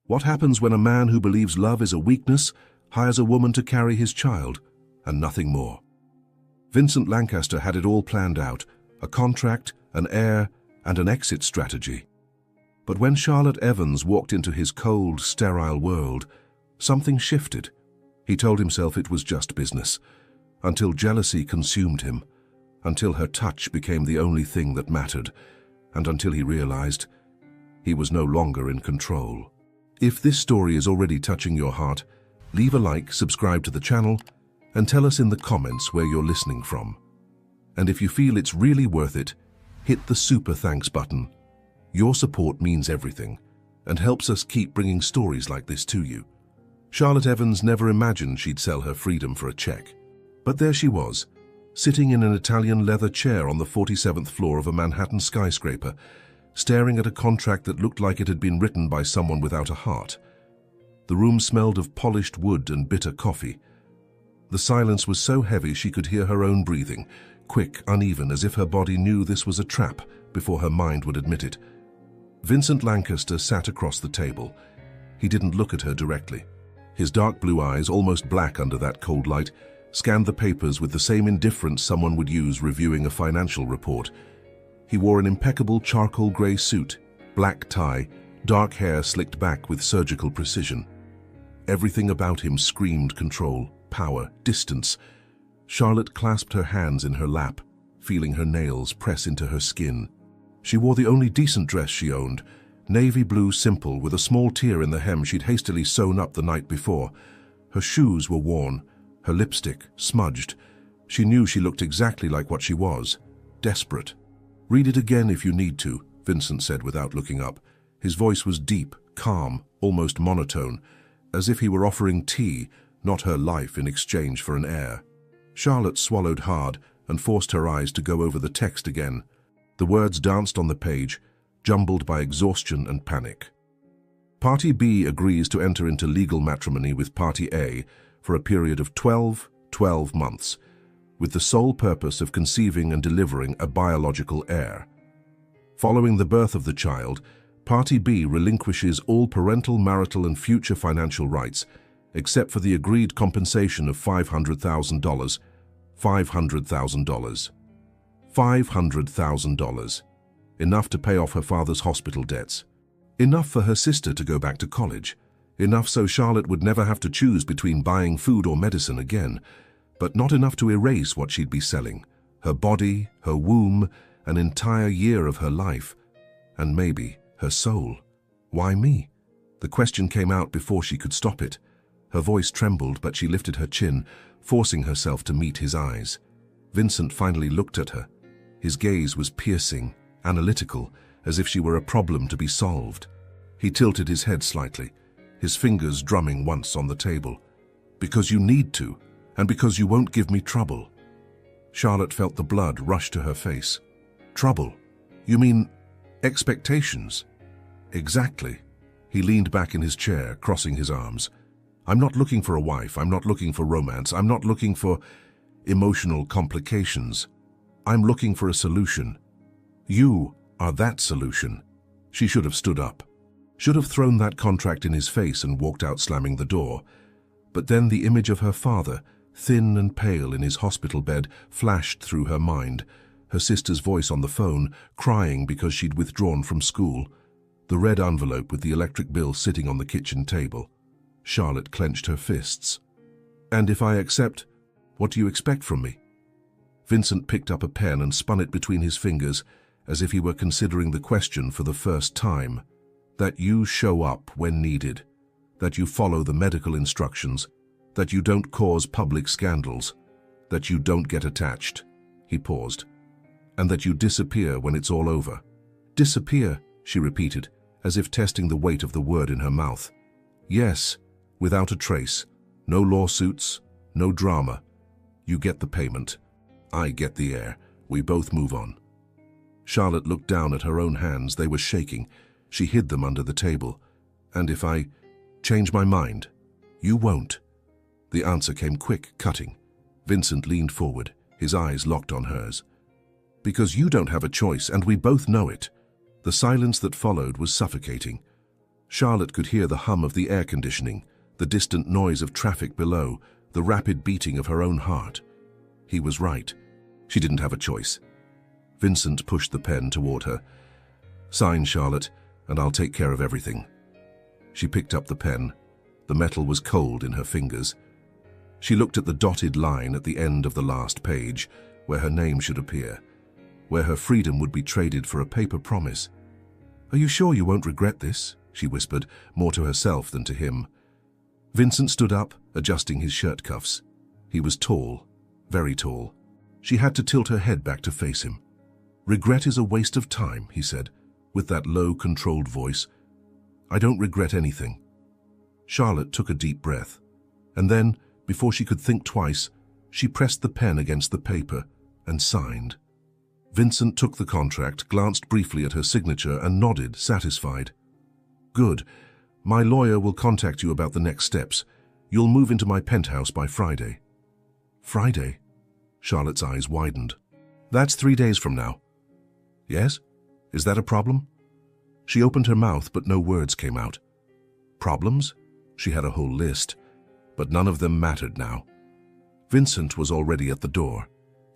What happens when a man who believes love is a weakness hires a woman to carry his child, and nothing more? Vincent Lancaster had it all planned out, a contract, an heir, and an exit strategy. But when Charlotte Evans walked into his cold, sterile world, something shifted. He told himself it was just business, until jealousy consumed him, until her touch became the only thing that mattered, and until he realized he was no longer in control. If this story is already touching your heart, leave a like, subscribe to the channel, and tell us in the comments where you're listening from. And if you feel it's really worth it, hit the super thanks button. Your support means everything and helps us keep bringing stories like this to you. Charlotte Evans never imagined she'd sell her freedom for a check. But there she was, sitting in an Italian leather chair on the 47th floor of a Manhattan skyscraper, staring at a contract that looked like it had been written by someone without a heart. The room smelled of polished wood and bitter coffee. The silence was so heavy she could hear her own breathing, quick, uneven, as if her body knew this was a trap before her mind would admit it. Vincent Lancaster sat across the table. He didn't look at her directly. His dark blue eyes, almost black under that cold light, scanned the papers with the same indifference someone would use reviewing a financial report. He wore an impeccable charcoal grey suit, black tie, dark hair slicked back with surgical precision. Everything about him screamed control, power, distance. Charlotte clasped her hands in her lap, feeling her nails press into her skin. She wore the only decent dress she owned, navy blue simple with a small tear in the hem she'd hastily sewn up the night before. Her shoes were worn, her lipstick smudged. She knew she looked exactly like what she was, desperate. "Read it again if you need to," Vincent said without looking up. His voice was deep, calm, almost monotone, as if he were offering tea, not her life, in exchange for an heir. Charlotte swallowed hard and forced her eyes to go over the text again. The words danced on the page, jumbled by exhaustion and panic. Party B agrees to enter into legal matrimony with Party A for a period of 12 months, with the sole purpose of conceiving and delivering a biological heir. Following the birth of the child, Party B relinquishes all parental, marital, and future financial rights, except for the agreed compensation of $500,000. $500,000. $500,000. Enough to pay off her father's hospital debts. Enough for her sister to go back to college. Enough so Charlotte would never have to choose between buying food or medicine again. But not enough to erase what she'd be selling. Her body, her womb, an entire year of her life. And maybe her soul. Why me? The question came out before she could stop it. Her voice trembled, but she lifted her chin, forcing herself to meet his eyes. Vincent finally looked at her. His gaze was piercing, analytical, as if she were a problem to be solved. He tilted his head slightly, his fingers drumming once on the table. "Because you need to, and because you won't give me trouble." Charlotte felt the blood rush to her face. "Trouble? You mean expectations?" "Exactly." He leaned back in his chair, crossing his arms. "I'm not looking for a wife. I'm not looking for romance. I'm not looking for emotional complications. I'm looking for a solution. You are that solution." She should have stood up, should have thrown that contract in his face and walked out slamming the door. But then the image of her father, thin and pale in his hospital bed, flashed through her mind. Her sister's voice on the phone, crying because she'd withdrawn from school. The red envelope with the electric bill sitting on the kitchen table. Charlotte clenched her fists. "And if I accept, what do you expect from me?" Vincent picked up a pen and spun it between his fingers, as if he were considering the question for the first time. "That you show up when needed, that you follow the medical instructions, that you don't cause public scandals, that you don't get attached." He paused. "And that you disappear when it's all over." "Disappear," she repeated, as if testing the weight of the word in her mouth. "Yes, without a trace. No lawsuits, no drama. You get the payment. I get the heir. We both move on." Charlotte looked down at her own hands. They were shaking. She hid them under the table. "And if I change my mind?" "You won't." The answer came quick, cutting. Vincent leaned forward, his eyes locked on hers. "Because you don't have a choice, and we both know it." The silence that followed was suffocating. Charlotte could hear the hum of the air conditioning, the distant noise of traffic below, the rapid beating of her own heart. He was right. She didn't have a choice. Vincent pushed the pen toward her. "Sign, Charlotte, and I'll take care of everything." She picked up the pen. The metal was cold in her fingers. She looked at the dotted line at the end of the last page, where her name should appear, where her freedom would be traded for a paper promise. "Are you sure you won't regret this?" she whispered, more to herself than to him. Vincent stood up, adjusting his shirt cuffs. He was tall, very tall. She had to tilt her head back to face him. "Regret is a waste of time," he said, with that low, controlled voice. "I don't regret anything." Charlotte took a deep breath, and then, before she could think twice, she pressed the pen against the paper and signed. Vincent took the contract, glanced briefly at her signature, and nodded, satisfied. "Good. My lawyer will contact you about the next steps. You'll move into my penthouse by Friday." "Friday?" Charlotte's eyes widened. "That's 3 days from now." "Yes? Is that a problem?" She opened her mouth, but no words came out. Problems? She had a whole list, but none of them mattered now. Vincent was already at the door.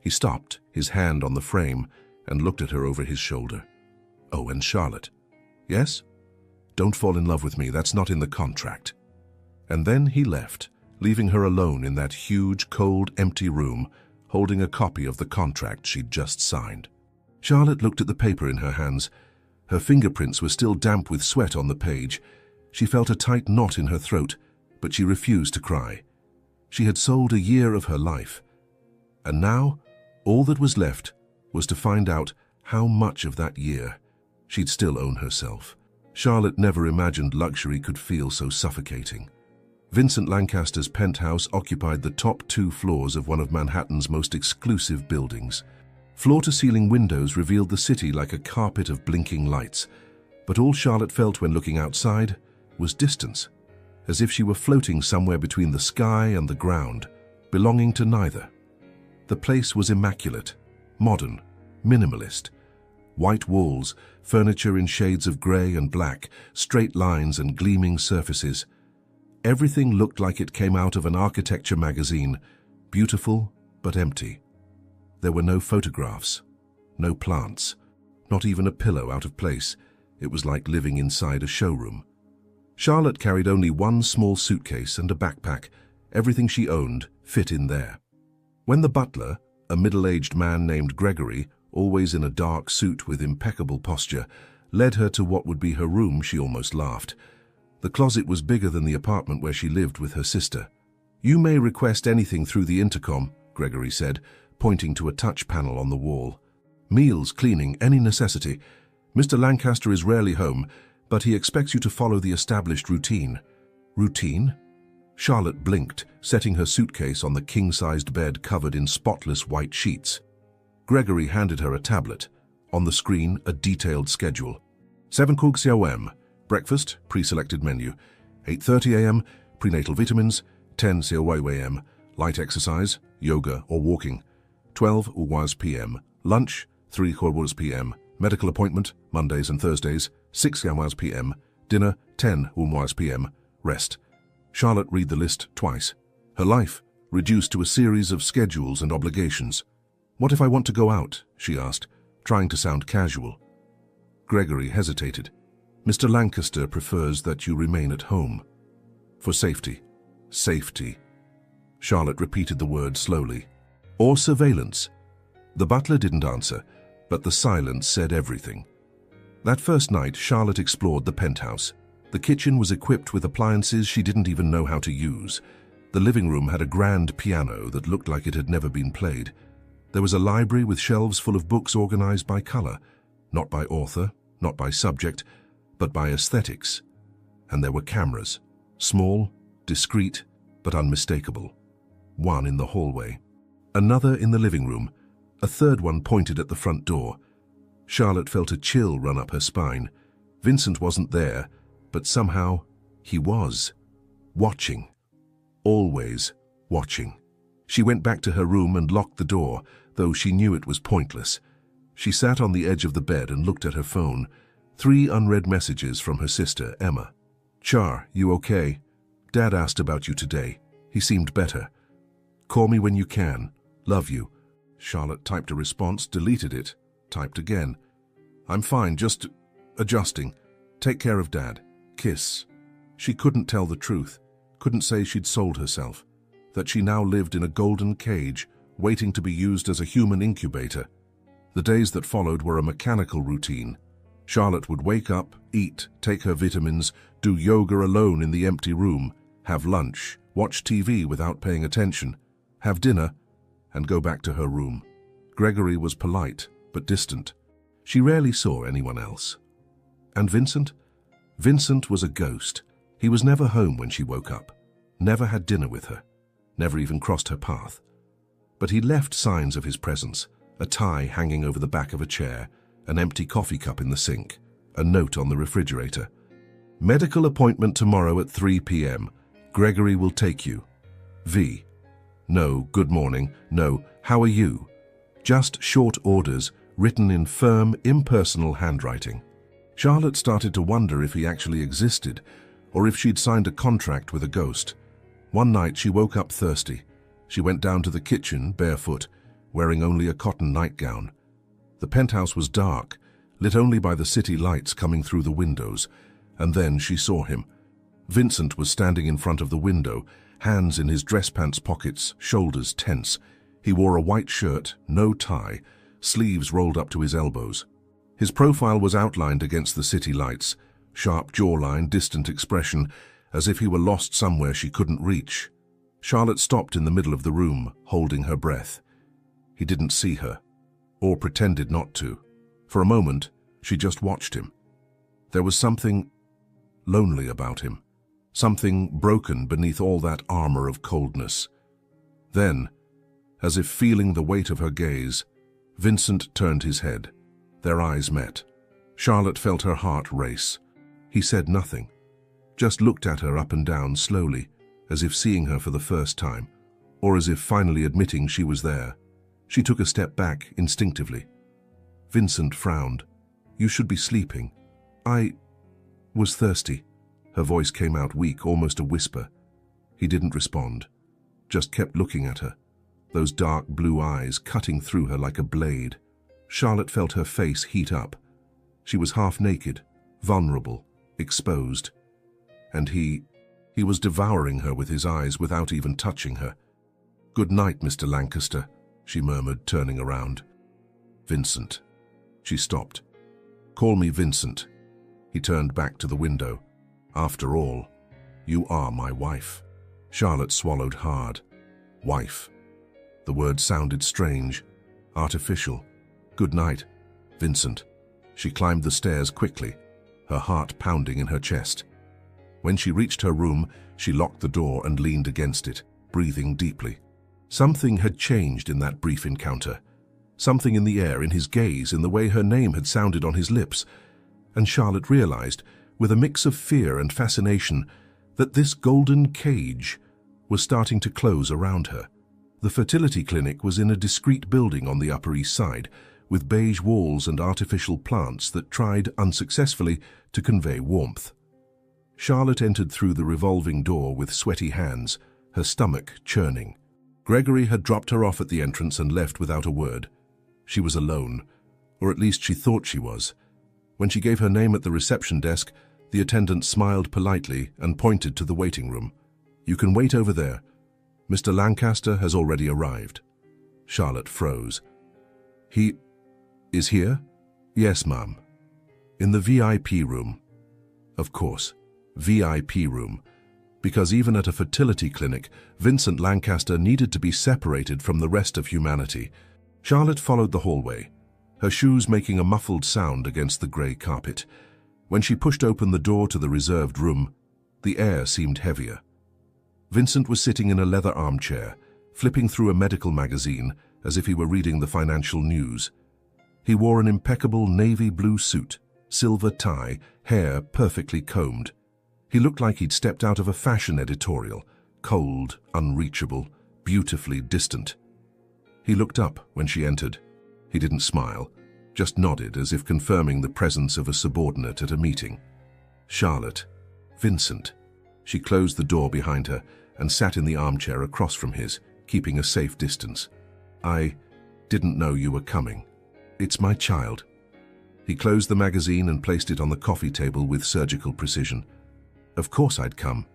He stopped, his hand on the frame, and looked at her over his shoulder. "Oh, and Charlotte." "Yes?" "Don't fall in love with me, that's not in the contract." And then he left, leaving her alone in that huge, cold, empty room, holding a copy of the contract she'd just signed. Charlotte looked at the paper in her hands. Her fingerprints were still damp with sweat on the page. She felt a tight knot in her throat, but she refused to cry. She had sold a year of her life. And now, all that was left was to find out how much of that year she'd still own herself. Charlotte never imagined luxury could feel so suffocating. Vincent Lancaster's penthouse occupied the top 2 floors of one of Manhattan's most exclusive buildings. Floor-to-ceiling windows revealed the city like a carpet of blinking lights, but all Charlotte felt when looking outside was distance, as if she were floating somewhere between the sky and the ground, belonging to neither. The place was immaculate, modern, minimalist. White walls, furniture in shades of grey and black, straight lines and gleaming surfaces. Everything looked like it came out of an architecture magazine, beautiful but empty. There were no photographs, no plants, not even a pillow out of place. It was like living inside a showroom. Charlotte carried only one small suitcase and a backpack. Everything she owned fit in there. When the butler, a middle-aged man named Gregory, always in a dark suit with impeccable posture, led her to what would be her room, she almost laughed. The closet was bigger than the apartment where she lived with her sister. "You may request anything through the intercom," Gregory said, pointing to a touch panel on the wall. "Meals, cleaning, any necessity. Mr. Lancaster is rarely home, but he expects you to follow the established routine." "Routine?" Charlotte blinked, setting her suitcase on the king-sized bed covered in spotless white sheets. Gregory handed her a tablet. On the screen, a detailed schedule. 7 COM, breakfast, pre-selected menu. 8:30 a.m., prenatal vitamins. 10 COM, light exercise, yoga or walking. 12 hours p.m., lunch, 3 hours p.m., medical appointment, Mondays and Thursdays, 6 hours p.m., dinner, 10 hours p.m., rest. Charlotte read the list twice. Her life reduced to a series of schedules and obligations. "What if I want to go out?" she asked, trying to sound casual. Gregory hesitated. "Mr. Lancaster prefers that you remain at home. For safety." Safety. Charlotte repeated the word slowly. "Or surveillance." The butler didn't answer, but the silence said everything. That first night, Charlotte explored the penthouse. The kitchen was equipped with appliances she didn't even know how to use. The living room had a grand piano that looked like it had never been played. There was a library with shelves full of books organized by color, not by author, not by subject, but by aesthetics. And there were cameras, small, discreet, but unmistakable. One in the hallway, another in the living room, a third one pointed at the front door. Charlotte felt a chill run up her spine. Vincent wasn't there, but somehow he was. Watching. Always watching. She went back to her room and locked the door, though she knew it was pointless. She sat on the edge of the bed and looked at her phone. 3 unread messages from her sister, Emma. Char, you okay? Dad asked about you today. He seemed better. Call me when you can. Love you. Charlotte typed a response, deleted it, typed again. I'm fine, just adjusting. Take care of Dad. Kiss. She couldn't tell the truth, couldn't say she'd sold herself, that she now lived in a golden cage, waiting to be used as a human incubator. The days that followed were a mechanical routine. Charlotte would wake up, eat, take her vitamins, do yoga alone in the empty room, have lunch, watch TV without paying attention, have dinner, and go back to her room. Gregory was polite, but distant. She rarely saw anyone else. And Vincent? Vincent was a ghost. He was never home when she woke up, never had dinner with her, never even crossed her path. But he left signs of his presence, a tie hanging over the back of a chair, an empty coffee cup in the sink, a note on the refrigerator. Medical appointment tomorrow at 3 p.m. Gregory will take you. V. No, good morning. No, how are you? Just short orders, written in firm, impersonal handwriting. Charlotte started to wonder if he actually existed, or if she'd signed a contract with a ghost. One night she woke up thirsty. She went down to the kitchen, barefoot, wearing only a cotton nightgown. The penthouse was dark, lit only by the city lights coming through the windows, and then she saw him. Vincent was standing in front of the window, hands in his dress pants pockets, shoulders tense. He wore a white shirt, no tie, sleeves rolled up to his elbows. His profile was outlined against the city lights, sharp jawline, distant expression, as if he were lost somewhere she couldn't reach. Charlotte stopped in the middle of the room, holding her breath. He didn't see her, or pretended not to. For a moment, she just watched him. There was something lonely about him, something broken beneath all that armor of coldness. Then, as if feeling the weight of her gaze, Vincent turned his head. Their eyes met. Charlotte felt her heart race. He said nothing, just looked at her up and down slowly, as if seeing her for the first time, or as if finally admitting she was there. She took a step back instinctively. Vincent frowned. You should be sleeping. I was thirsty. Her voice came out weak, almost a whisper. He didn't respond, just kept looking at her, those dark blue eyes cutting through her like a blade. Charlotte felt her face heat up. She was half naked, vulnerable, exposed. And he was devouring her with his eyes without even touching her. Good night, Mr. Lancaster, she murmured, turning around. Vincent. She stopped. Call me Vincent. He turned back to the window. After all, you are my wife. Charlotte swallowed hard. Wife. The word sounded strange, artificial. Good night, Vincent. She climbed the stairs quickly, her heart pounding in her chest. When she reached her room, she locked the door and leaned against it, breathing deeply. Something had changed in that brief encounter. Something in the air, in his gaze, in the way her name had sounded on his lips. And Charlotte realized, with a mix of fear and fascination, that this golden cage was starting to close around her. The fertility clinic was in a discreet building on the Upper East Side, with beige walls and artificial plants that tried, unsuccessfully, to convey warmth. Charlotte entered through the revolving door with sweaty hands, her stomach churning. Gregory had dropped her off at the entrance and left without a word. She was alone, or at least she thought she was. When she gave her name at the reception desk, the attendant smiled politely and pointed to the waiting room. You can wait over there. Mr. Lancaster has already arrived. Charlotte froze. He is here? Yes, ma'am. In the VIP room. Of course, VIP room. Because even at a fertility clinic, Vincent Lancaster needed to be separated from the rest of humanity. Charlotte followed the hallway, her shoes making a muffled sound against the grey carpet. When she pushed open the door to the reserved room, the air seemed heavier. Vincent was sitting in a leather armchair, flipping through a medical magazine as if he were reading the financial news. He wore an impeccable navy blue suit, silver tie, hair perfectly combed. He looked like he'd stepped out of a fashion editorial, cold, unreachable, beautifully distant. He looked up when she entered. He didn't smile, just nodded as if confirming the presence of a subordinate at a meeting. Charlotte. Vincent. She closed the door behind her and sat in the armchair across from his, keeping a safe distance. I didn't know you were coming. It's my child. He closed the magazine and placed it on the coffee table with surgical precision. Of course I'd come.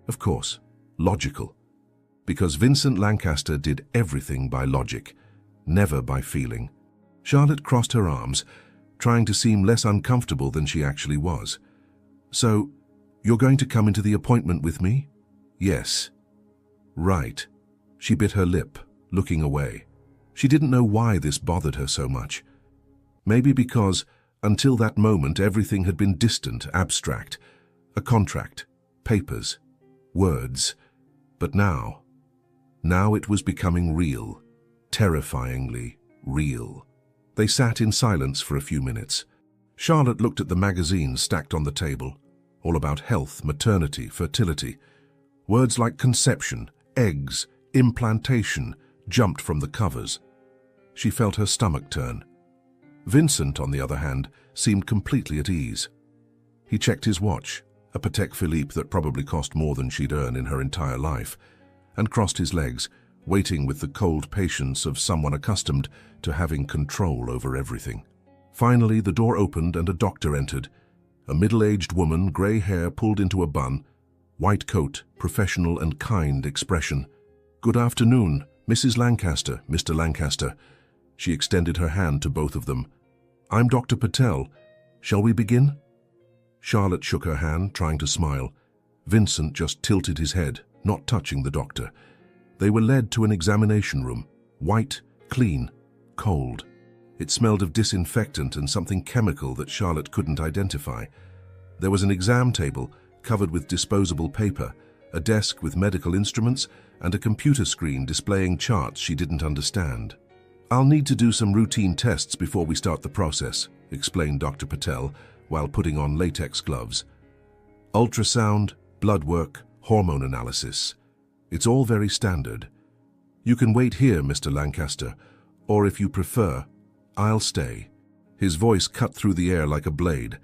Of course. Logical. Because Vincent Lancaster did everything by logic, never by feeling. Charlotte crossed her arms, trying to seem less uncomfortable than she actually was. So, you're going to come into the appointment with me? Yes. Right. She bit her lip, looking away. She didn't know why this bothered her so much. Maybe because, until that moment, everything had been distant, abstract. A contract, papers, words. But now it was becoming real, terrifyingly real. They sat in silence for a few minutes. Charlotte looked at the magazines stacked on the table, all about health, maternity, fertility. Words like conception, eggs, implantation jumped from the covers. She felt her stomach turn. Vincent, on the other hand, seemed completely at ease. He checked his watch, a Patek Philippe that probably cost more than she'd earned in her entire life, and crossed his legs, waiting with the cold patience of someone accustomed to having control over everything. Finally, the door opened and a doctor entered. A middle-aged woman, grey hair pulled into a bun, white coat, professional and kind expression. "Good afternoon, Mrs. Lancaster, Mr. Lancaster." She extended her hand to both of them. "I'm Dr. Patel. Shall we begin?" Charlotte shook her hand, trying to smile. Vincent just tilted his head, not touching the doctor. They were led to an examination room, white, clean, cold. It smelled of disinfectant and something chemical that Charlotte couldn't identify. There was an exam table covered with disposable paper, a desk with medical instruments, and a computer screen displaying charts she didn't understand. "I'll need to do some routine tests before we start the process," explained Dr. Patel while putting on latex gloves. "Ultrasound, blood work, hormone analysis. It's all very standard. You can wait here, Mr. Lancaster, or if you prefer, I'll stay." His voice cut through the air like a blade.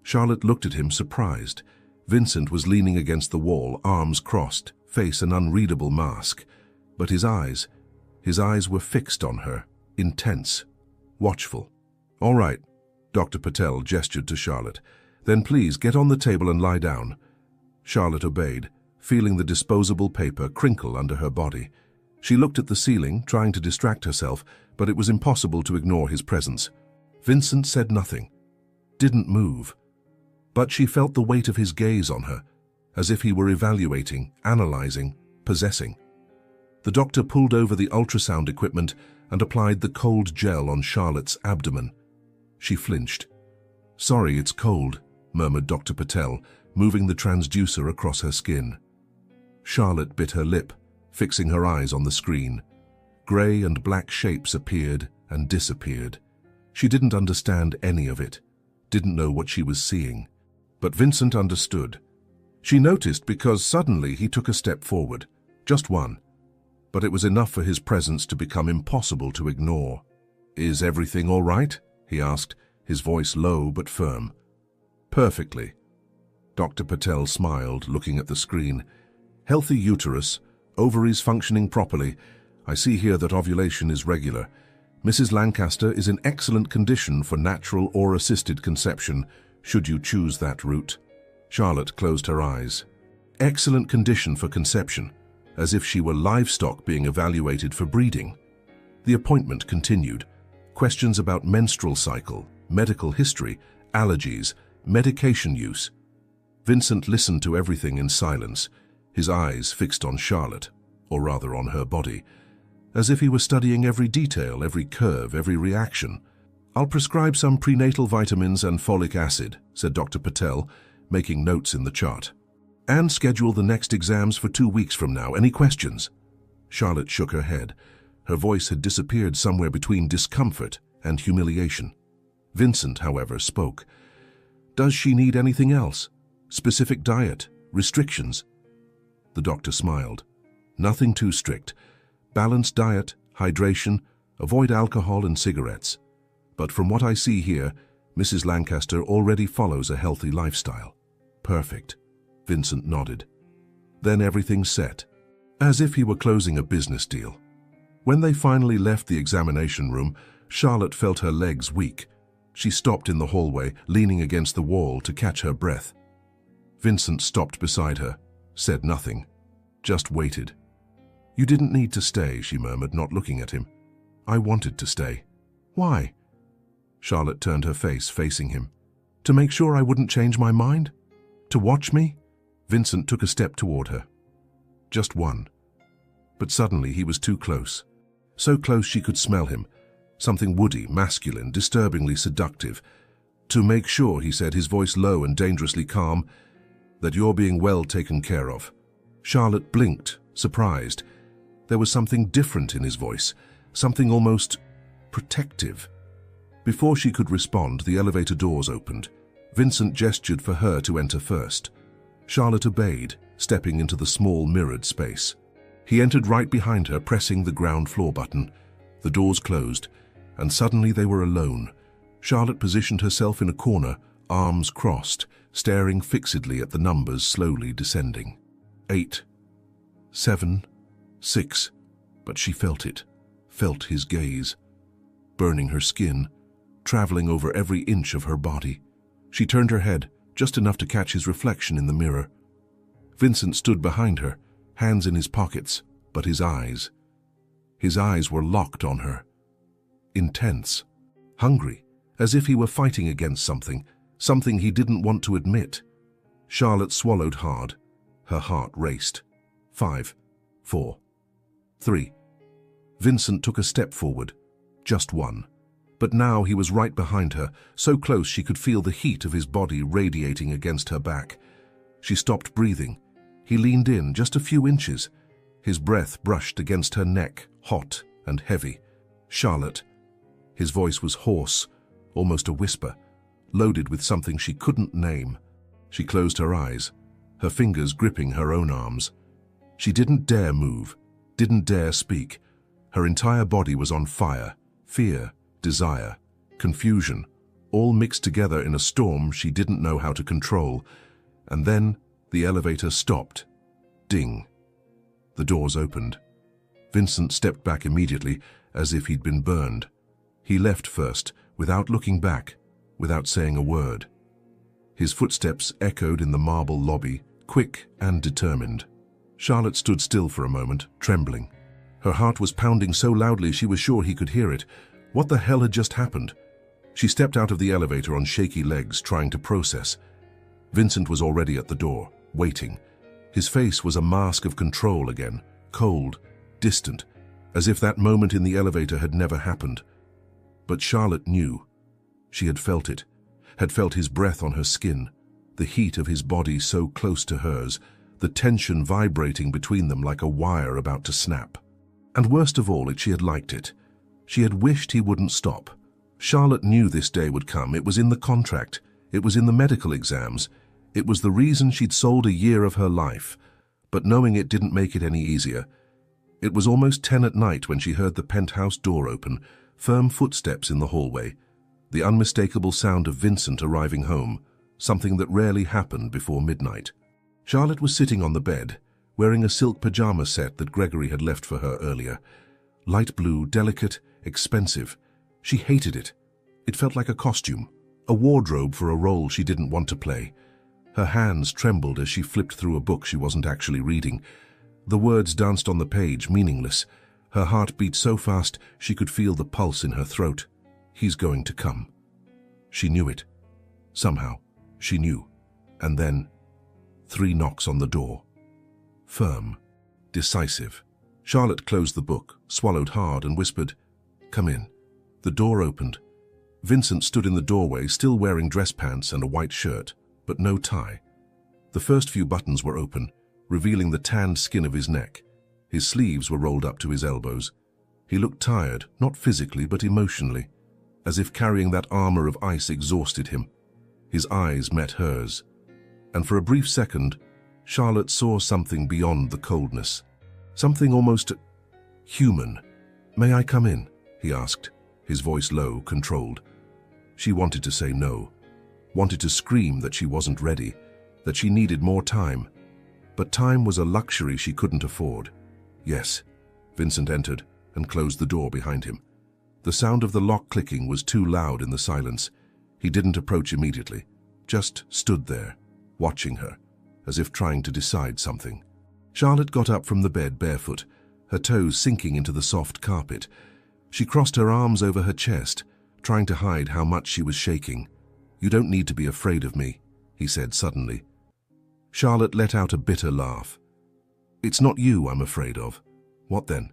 Charlotte looked at him, surprised. Vincent was leaning against the wall, arms crossed, face an unreadable mask. But his eyes were fixed on her, intense, watchful. "All right," Dr. Patel gestured to Charlotte. "Then please get on the table and lie down." Charlotte obeyed, feeling the disposable paper crinkle under her body. She looked at the ceiling, trying to distract herself, but it was impossible to ignore his presence. Vincent said nothing, didn't move. But she felt the weight of his gaze on her, as if he were evaluating, analyzing, possessing. The doctor pulled over the ultrasound equipment and applied the cold gel on Charlotte's abdomen. She flinched. "Sorry, it's cold," murmured Dr. Patel, moving the transducer across her skin. Charlotte bit her lip, fixing her eyes on the screen. Grey and black shapes appeared and disappeared. She didn't understand any of it, didn't know what she was seeing. But Vincent understood. She noticed because suddenly he took a step forward, just one. But it was enough for his presence to become impossible to ignore. "Is everything all right?" he asked, his voice low but firm. "Perfectly." Dr. Patel smiled, looking at the screen. "Healthy uterus, ovaries functioning properly. I see here that ovulation is regular. Mrs. Lancaster is in excellent condition for natural or assisted conception, should you choose that route." Charlotte closed her eyes. Excellent condition for conception, as if she were livestock being evaluated for breeding. The appointment continued. Questions about menstrual cycle, medical history, allergies, medication use. Vincent listened to everything in silence, his eyes fixed on Charlotte, or rather on her body, as if he were studying every detail, every curve, every reaction. "I'll prescribe some prenatal vitamins and folic acid," said Dr. Patel, making notes in the chart. "And schedule the next exams for 2 weeks from now. Any questions?" Charlotte shook her head. Her voice had disappeared somewhere between discomfort and humiliation. Vincent, however, spoke. "Does she need anything else? Specific diet? Restrictions?" The doctor smiled. "Nothing too strict. Balanced diet, hydration, avoid alcohol and cigarettes. But from what I see here, Mrs. Lancaster already follows a healthy lifestyle." "Perfect." Vincent nodded. Then everything set, as if he were closing a business deal. When they finally left the examination room, Charlotte felt her legs weak. She stopped in the hallway, leaning against the wall to catch her breath. Vincent stopped beside her, said nothing, just waited. "You didn't need to stay," she murmured, not looking at him. "I wanted to stay." "Why?" Charlotte turned her face, facing him. "To make sure I wouldn't change my mind? To watch me?" Vincent took a step toward her. Just one. But suddenly he was too close. So close she could smell him. Something woody, masculine, disturbingly seductive. "To make sure," he said, his voice low and dangerously calm, "that you're being well taken care of." Charlotte blinked, surprised. There was something different in his voice, something almost protective. Before she could respond, the elevator doors opened. Vincent gestured for her to enter first. Charlotte obeyed, stepping into the small mirrored space. He entered right behind her, pressing the ground floor button. The doors closed, and suddenly they were alone. Charlotte positioned herself in a corner, arms crossed, staring fixedly at the numbers slowly descending. 8, 7, 6. But she felt it, felt his gaze, burning her skin, traveling over every inch of her body. She turned her head, just enough to catch his reflection in the mirror. Vincent stood behind her, hands in his pockets, but his eyes were locked on her. Intense, hungry, as if he were fighting against something he didn't want to admit. Charlotte swallowed hard. Her heart raced. 5, 4, 3. Vincent took a step forward, just one. But now he was right behind her, so close she could feel the heat of his body radiating against her back. She stopped breathing. He leaned in just a few inches. His breath brushed against her neck, hot and heavy. "Charlotte." His voice was hoarse, almost a whisper, loaded with something she couldn't name. She closed her eyes, her fingers gripping her own arms. She didn't dare move, didn't dare speak. Her entire body was on fire, fear, desire, confusion, all mixed together in a storm she didn't know how to control. And then the elevator stopped. Ding. The doors opened. Vincent stepped back immediately, as if he'd been burned. He left first, without looking back, without saying a word. His footsteps echoed in the marble lobby, quick and determined. Charlotte stood still for a moment, trembling. Her heart was pounding so loudly she was sure he could hear it. What the hell had just happened? She stepped out of the elevator on shaky legs, trying to process. Vincent was already at the door, waiting. His face was a mask of control again, cold, distant, as if that moment in the elevator had never happened. But Charlotte knew. She had felt it, had felt his breath on her skin, the heat of his body so close to hers, the tension vibrating between them like a wire about to snap. And worst of all, she had liked it. She had wished he wouldn't stop. Charlotte knew this day would come. It was in the contract. It was in the medical exams. It was the reason she'd sold a year of her life. But knowing it didn't make it any easier. It was almost 10 at night when she heard the penthouse door open, firm footsteps in the hallway, the unmistakable sound of Vincent arriving home, something that rarely happened before midnight. Charlotte was sitting on the bed, wearing a silk pajama set that Gregory had left for her earlier. Light blue, delicate, expensive. She hated it. It felt like a costume, a wardrobe for a role she didn't want to play. Her hands trembled as she flipped through a book she wasn't actually reading. The words danced on the page, meaningless. Her heart beat so fast she could feel the pulse in her throat. He's going to come. She knew it. Somehow, she knew. And then, 3 knocks on the door. Firm, decisive. Charlotte closed the book, swallowed hard, and whispered, "Come in." The door opened. Vincent stood in the doorway, still wearing dress pants and a white shirt, but no tie. The first few buttons were open, revealing the tanned skin of his neck. His sleeves were rolled up to his elbows. He looked tired, not physically but emotionally, as if carrying that armor of ice exhausted him. His eyes met hers, and for a brief second, Charlotte saw something beyond the coldness. Something almost human. "May I come in?" he asked, his voice low, controlled. She wanted to say no, wanted to scream that she wasn't ready, that she needed more time. But time was a luxury she couldn't afford. Yes, Vincent entered and closed the door behind him. The sound of the lock clicking was too loud in the silence. He didn't approach immediately, just stood there, watching her, as if trying to decide something. Charlotte got up from the bed barefoot, her toes sinking into the soft carpet. She crossed her arms over her chest, trying to hide how much she was shaking. "You don't need to be afraid of me," he said suddenly. Charlotte let out a bitter laugh. "It's not you I'm afraid of." "What then?"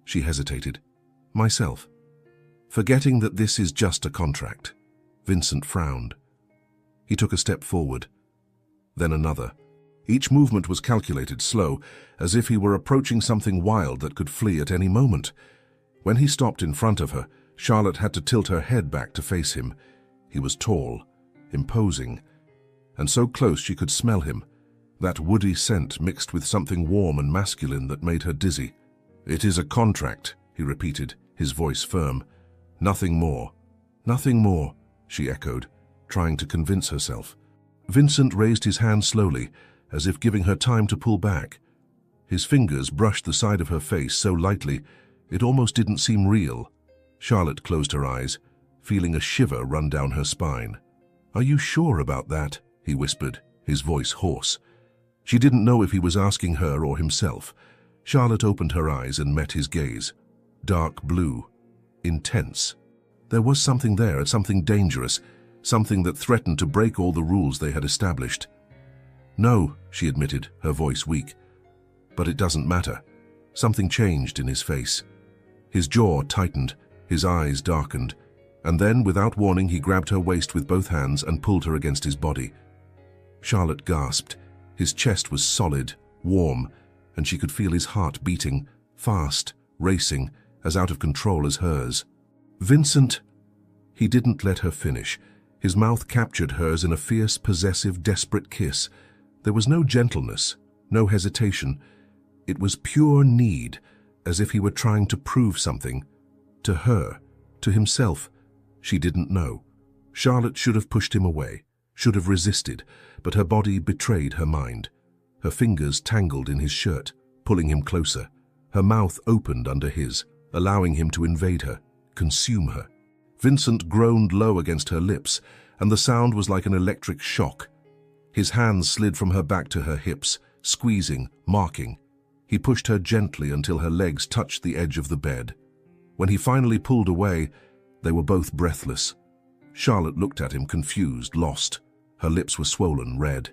She hesitated. "Myself. Forgetting that this is just a contract." Vincent frowned. He took a step forward, then another. Each movement was calculated, slow, as if he were approaching something wild that could flee at any moment. When he stopped in front of her, Charlotte had to tilt her head back to face him. He was tall, imposing, and so close she could smell him, that woody scent mixed with something warm and masculine that made her dizzy. "It is a contract," he repeated, his voice firm. "Nothing more." "Nothing more," she echoed, trying to convince herself. Vincent raised his hand slowly, as if giving her time to pull back. His fingers brushed the side of her face so lightly, it almost didn't seem real. Charlotte closed her eyes, feeling a shiver run down her spine. "Are you sure about that?" he whispered, his voice hoarse. She didn't know if he was asking her or himself. Charlotte opened her eyes and met his gaze. Dark blue. Intense. There was something there, something dangerous, something that threatened to break all the rules they had established. "No," she admitted, her voice weak. "But it doesn't matter." Something changed in his face. His jaw tightened, his eyes darkened, and then, without warning, he grabbed her waist with both hands and pulled her against his body. Charlotte gasped. His chest was solid, warm, and she could feel his heart beating, fast, racing, as out of control as hers. "Vincent!" He didn't let her finish. His mouth captured hers in a fierce, possessive, desperate kiss. There was no gentleness, no hesitation. It was pure need, as if he were trying to prove something. To her, to himself. She didn't know. Charlotte should have pushed him away, should have resisted, but her body betrayed her mind. Her fingers tangled in his shirt, pulling him closer. Her mouth opened under his, allowing him to invade her, consume her. Vincent groaned low against her lips, and the sound was like an electric shock. His hands slid from her back to her hips, squeezing, marking. He pushed her gently until her legs touched the edge of the bed. When he finally pulled away, they were both breathless. Charlotte looked at him, confused, lost. Her lips were swollen, red.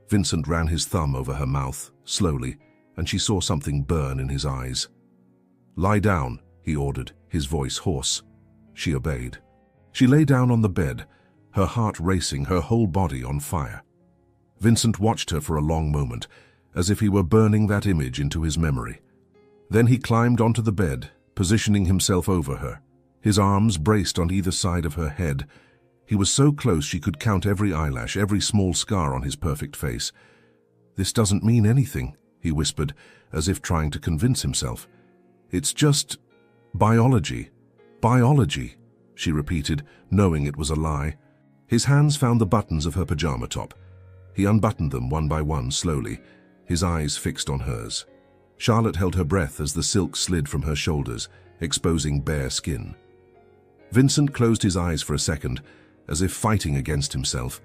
Vincent ran his thumb over her mouth, slowly, and she saw something burn in his eyes. "Lie down," he ordered, his voice hoarse. She obeyed. She lay down on the bed, her heart racing, her whole body on fire. Vincent watched her for a long moment, as if he were burning that image into his memory. Then he climbed onto the bed, positioning himself over her. His arms braced on either side of her head. He was so close she could count every eyelash, every small scar on his perfect face. "This doesn't mean anything," he whispered, as if trying to convince himself. "It's just biology. Biology," she repeated, knowing it was a lie. His hands found the buttons of her pajama top. He unbuttoned them one by one, slowly, his eyes fixed on hers. Charlotte held her breath as the silk slid from her shoulders, exposing bare skin. Vincent closed his eyes for a second, as if fighting against himself.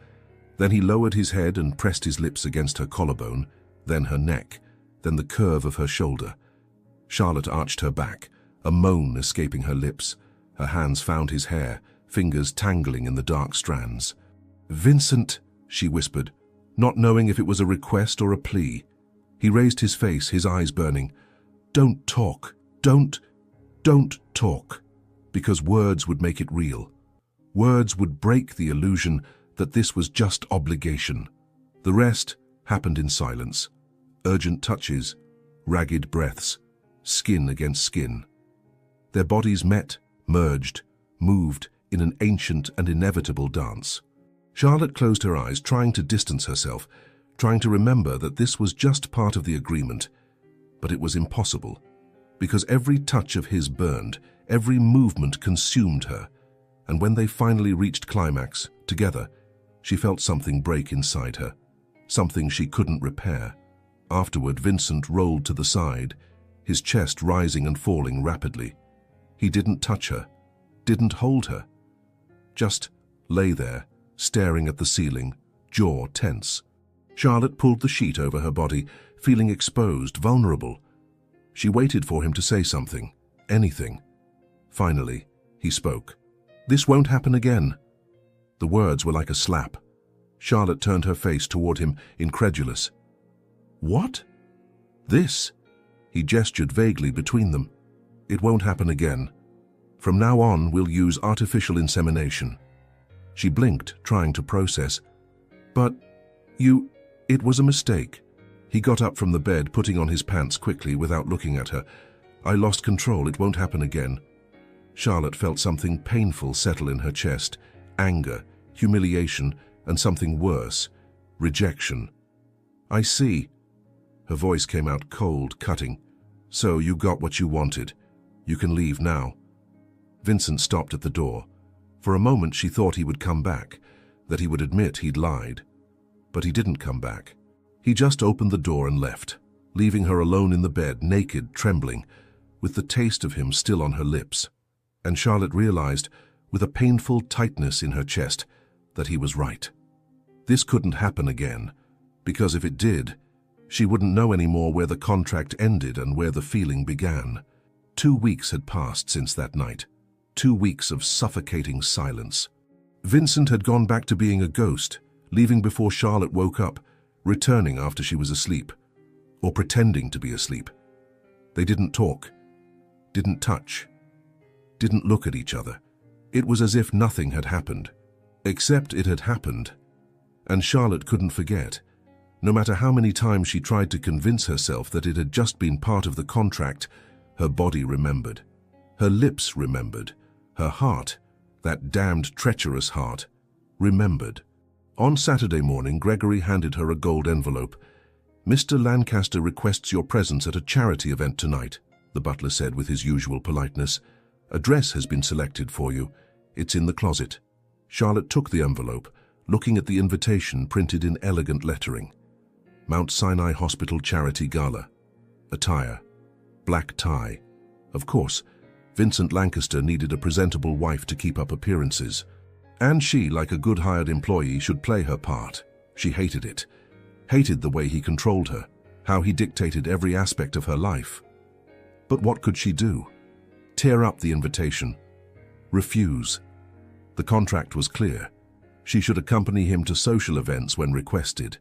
Then he lowered his head and pressed his lips against her collarbone, then her neck, then the curve of her shoulder. Charlotte arched her back, a moan escaping her lips. Her hands found his hair, fingers tangling in the dark strands. "Vincent," she whispered, not knowing if it was a request or a plea. He raised his face, his eyes burning. "Don't talk. Don't talk." Because words would make it real. Words would break the illusion that this was just obligation. The rest happened in silence. Urgent touches, ragged breaths, skin against skin. Their bodies met, merged, moved in an ancient and inevitable dance. Charlotte closed her eyes, trying to distance herself, trying to remember that this was just part of the agreement. But it was impossible, because every touch of his burned, every movement consumed her, and when they finally reached climax, together, she felt something break inside her. something she couldn't repair. Afterward, Vincent rolled to the side, his chest rising and falling rapidly. He didn't touch her, didn't hold her. Just lay there, staring at the ceiling, jaw tense. Charlotte pulled the sheet over her body, feeling exposed, vulnerable. She waited for him to say something, anything. Finally, he spoke. "This won't happen again." The words were like a slap. Charlotte turned her face toward him, incredulous. "What?" "This." He gestured vaguely between them. "It won't happen again. From now on, we'll use artificial insemination." She blinked, trying to process. "But it was a mistake." He got up from the bed, putting on his pants quickly without looking at her. "I lost control. It won't happen again." Charlotte felt something painful settle in her chest, anger, humiliation, and something worse, rejection. "I see." Her voice came out cold, cutting. "So you got what you wanted. You can leave now." Vincent stopped at the door. For a moment she thought he would come back, that he would admit he'd lied. But he didn't come back. He just opened the door and left, leaving her alone in the bed, naked, trembling, with the taste of him still on her lips. And Charlotte realized, with a painful tightness in her chest, that he was right. This couldn't happen again, because if it did, she wouldn't know anymore where the contract ended and where the feeling began. 2 weeks had passed since that night. 2 weeks of suffocating silence. Vincent had gone back to being a ghost, leaving before Charlotte woke up, returning after she was asleep, or pretending to be asleep. They didn't talk, didn't touch, didn't look at each other. It was as if nothing had happened, except it had happened. And Charlotte couldn't forget. No matter how many times she tried to convince herself that it had just been part of the contract, her body remembered. Her lips remembered. Her heart, that damned treacherous heart, remembered. On Saturday morning, Gregory handed her a gold envelope. "Mr. Lancaster requests your presence at a charity event tonight," the butler said with his usual politeness. "A dress has been selected for you. It's in the closet." Charlotte took the envelope, looking at the invitation printed in elegant lettering. Mount Sinai Hospital Charity Gala. Attire. Black tie. Of course, Vincent Lancaster needed a presentable wife to keep up appearances. And she, like a good hired employee, should play her part. She hated it. Hated the way he controlled her, how he dictated every aspect of her life. But what could she do? Tear up the invitation. Refuse. The contract was clear. She should accompany him to social events when requested.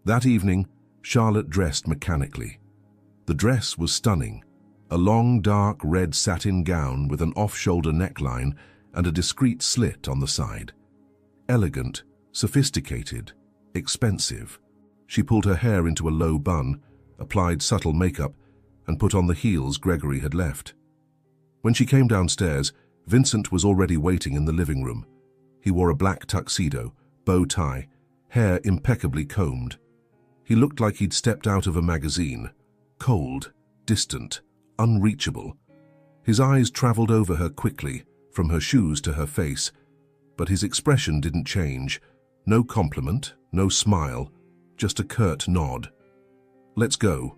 That evening, Charlotte dressed mechanically. The dress was stunning. A long, dark red satin gown with an off-shoulder neckline and a discreet slit on the side. Elegant, sophisticated, expensive. She pulled her hair into a low bun, applied subtle makeup, and put on the heels Gregory had left. When she came downstairs, Vincent was already waiting in the living room. He wore a black tuxedo, bow tie, hair impeccably combed. He looked like he'd stepped out of a magazine, cold, distant, unreachable. His eyes traveled over her quickly, from her shoes to her face, but his expression didn't change. No compliment, no smile, just a curt nod. "Let's go."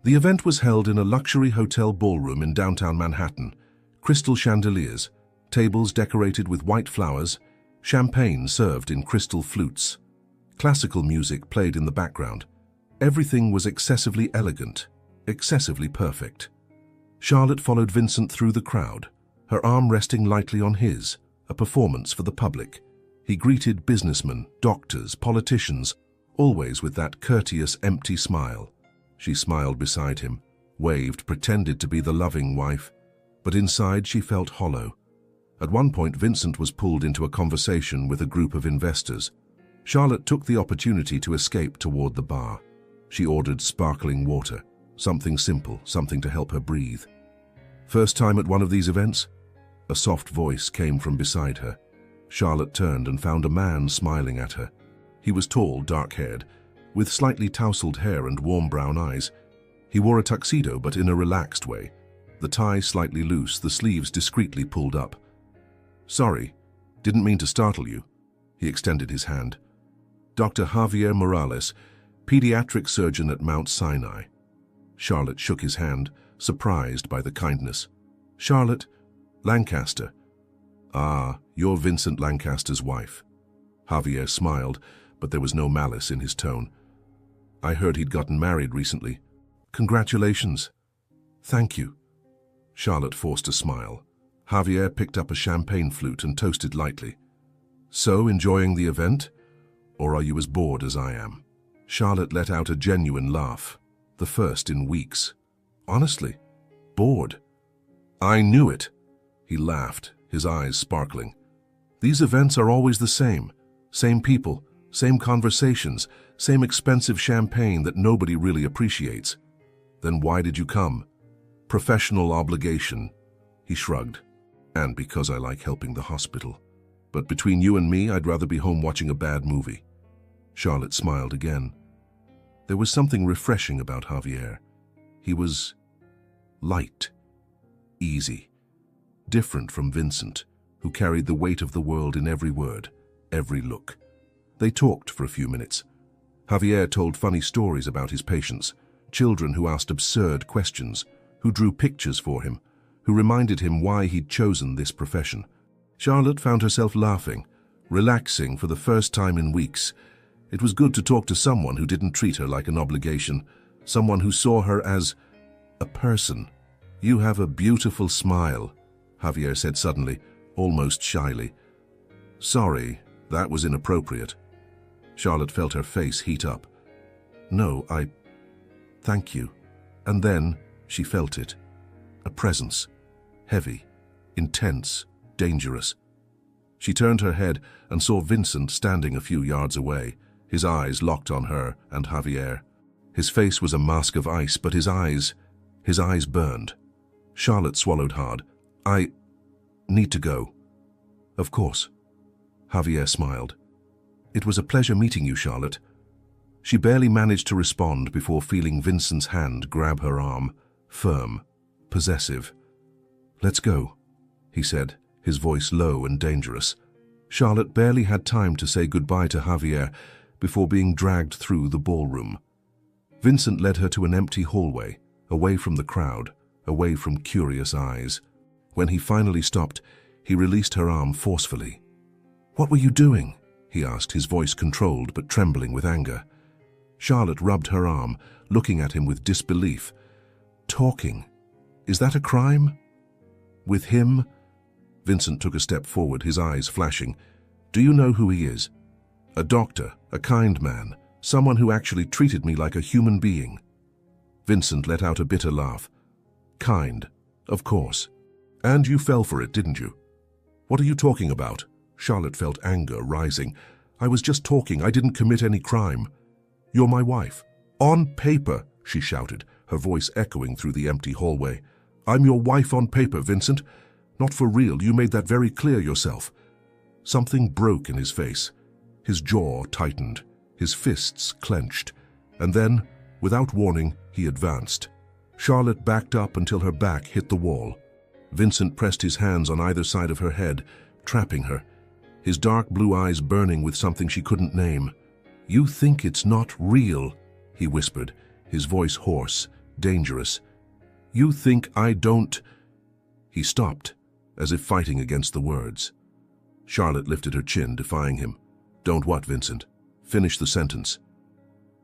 The event was held in a luxury hotel ballroom in downtown Manhattan. Crystal chandeliers, tables decorated with white flowers, champagne served in crystal flutes. Classical music played in the background. Everything was excessively elegant, excessively perfect. Charlotte followed Vincent through the crowd, her arm resting lightly on his, a performance for the public. He greeted businessmen, doctors, politicians, always with that courteous, empty smile. She smiled beside him, waved, pretended to be the loving wife, but inside she felt hollow. At one point, Vincent was pulled into a conversation with a group of investors. Charlotte took the opportunity to escape toward the bar. She ordered sparkling water, something simple, something to help her breathe. "First time at one of these events?" A soft voice came from beside her. Charlotte turned and found a man smiling at her. He was tall, dark-haired, with slightly tousled hair and warm brown eyes. He wore a tuxedo, but in a relaxed way, the tie slightly loose, the sleeves discreetly pulled up. "Sorry, didn't mean to startle you." He extended his hand. "Dr. Javier Morales, pediatric surgeon at Mount Sinai. Charlotte shook his hand, surprised by the kindness. Charlotte, Lancaster. Ah, you're Vincent Lancaster's wife. Javier smiled, but there was no malice in his tone. I heard he'd gotten married recently. Congratulations. Thank you. Charlotte forced a smile. Javier picked up a champagne flute and toasted lightly. So, enjoying the event? Or are you as bored as I am? Charlotte let out a genuine laugh, the first in weeks. Honestly, bored. I knew it. He laughed, his eyes sparkling. These events are always the same. Same people, same conversations, same expensive champagne that nobody really appreciates. Then why did you come? Professional obligation. He shrugged. And because I like helping the hospital. But between you and me, I'd rather be home watching a bad movie. Charlotte smiled again. There was something refreshing about Javier. He was light, easy, different from Vincent, who carried the weight of the world in every word, every look. They talked for a few minutes. Javier told funny stories about his patients, children who asked absurd questions, who drew pictures for him, who reminded him why he'd chosen this profession. Charlotte found herself laughing, relaxing for the first time in weeks. It was good to talk to someone who didn't treat her like an obligation, someone who saw her as a person. You have a beautiful smile, Javier said suddenly, almost shyly. Sorry, that was inappropriate. Charlotte felt her face heat up. No, thank you. And then she felt it. A presence. Heavy, intense, dangerous. She turned her head and saw Vincent standing a few yards away, his eyes locked on her and Javier. His face was a mask of ice, but his eyes burned. Charlotte swallowed hard. I need to go. Of course. Javier smiled. It was a pleasure meeting you, Charlotte. She barely managed to respond before feeling Vincent's hand grab her arm, firm, possessive. Let's go, he said, his voice low and dangerous. Charlotte barely had time to say goodbye to Javier before being dragged through the ballroom. Vincent led her to an empty hallway, away from the crowd, away from curious eyes. When he finally stopped, he released her arm forcefully. What were you doing? He asked, his voice controlled but trembling with anger. Charlotte rubbed her arm, looking at him with disbelief. Talking. Is that a crime? With him? Vincent took a step forward, his eyes flashing. Do you know who he is? A doctor, a kind man, someone who actually treated me like a human being. Vincent let out a bitter laugh. Kind, of course. And you fell for it, didn't you? What are you talking about? Charlotte felt anger rising. I was just talking. I didn't commit any crime. You're my wife. On paper, she shouted, her voice echoing through the empty hallway. I'm your wife on paper, Vincent. Not for real. You made that very clear yourself. Something broke in his face. His jaw tightened, his fists clenched, and then, without warning, he advanced. Charlotte backed up until her back hit the wall. Vincent pressed his hands on either side of her head, trapping her, his dark blue eyes burning with something she couldn't name. You think it's not real, he whispered, his voice hoarse, dangerous. You think I don't... He stopped, as if fighting against the words. Charlotte lifted her chin, defying him. Don't what, Vincent? Finish the sentence.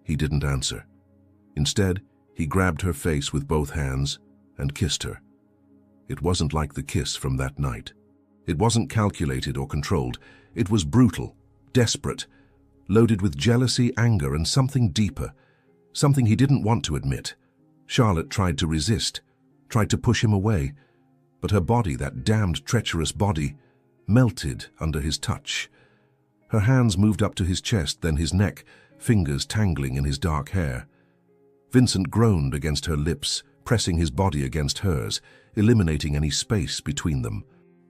He didn't answer. Instead, he grabbed her face with both hands and kissed her. It wasn't like the kiss from that night. It wasn't calculated or controlled. It was brutal, desperate, loaded with jealousy, anger, and something deeper, something he didn't want to admit. Charlotte tried to resist, tried to push him away, but her body, that damned treacherous body, melted under his touch. Her hands moved up to his chest, then his neck, fingers tangling in his dark hair. Vincent groaned against her lips, pressing his body against hers, eliminating any space between them.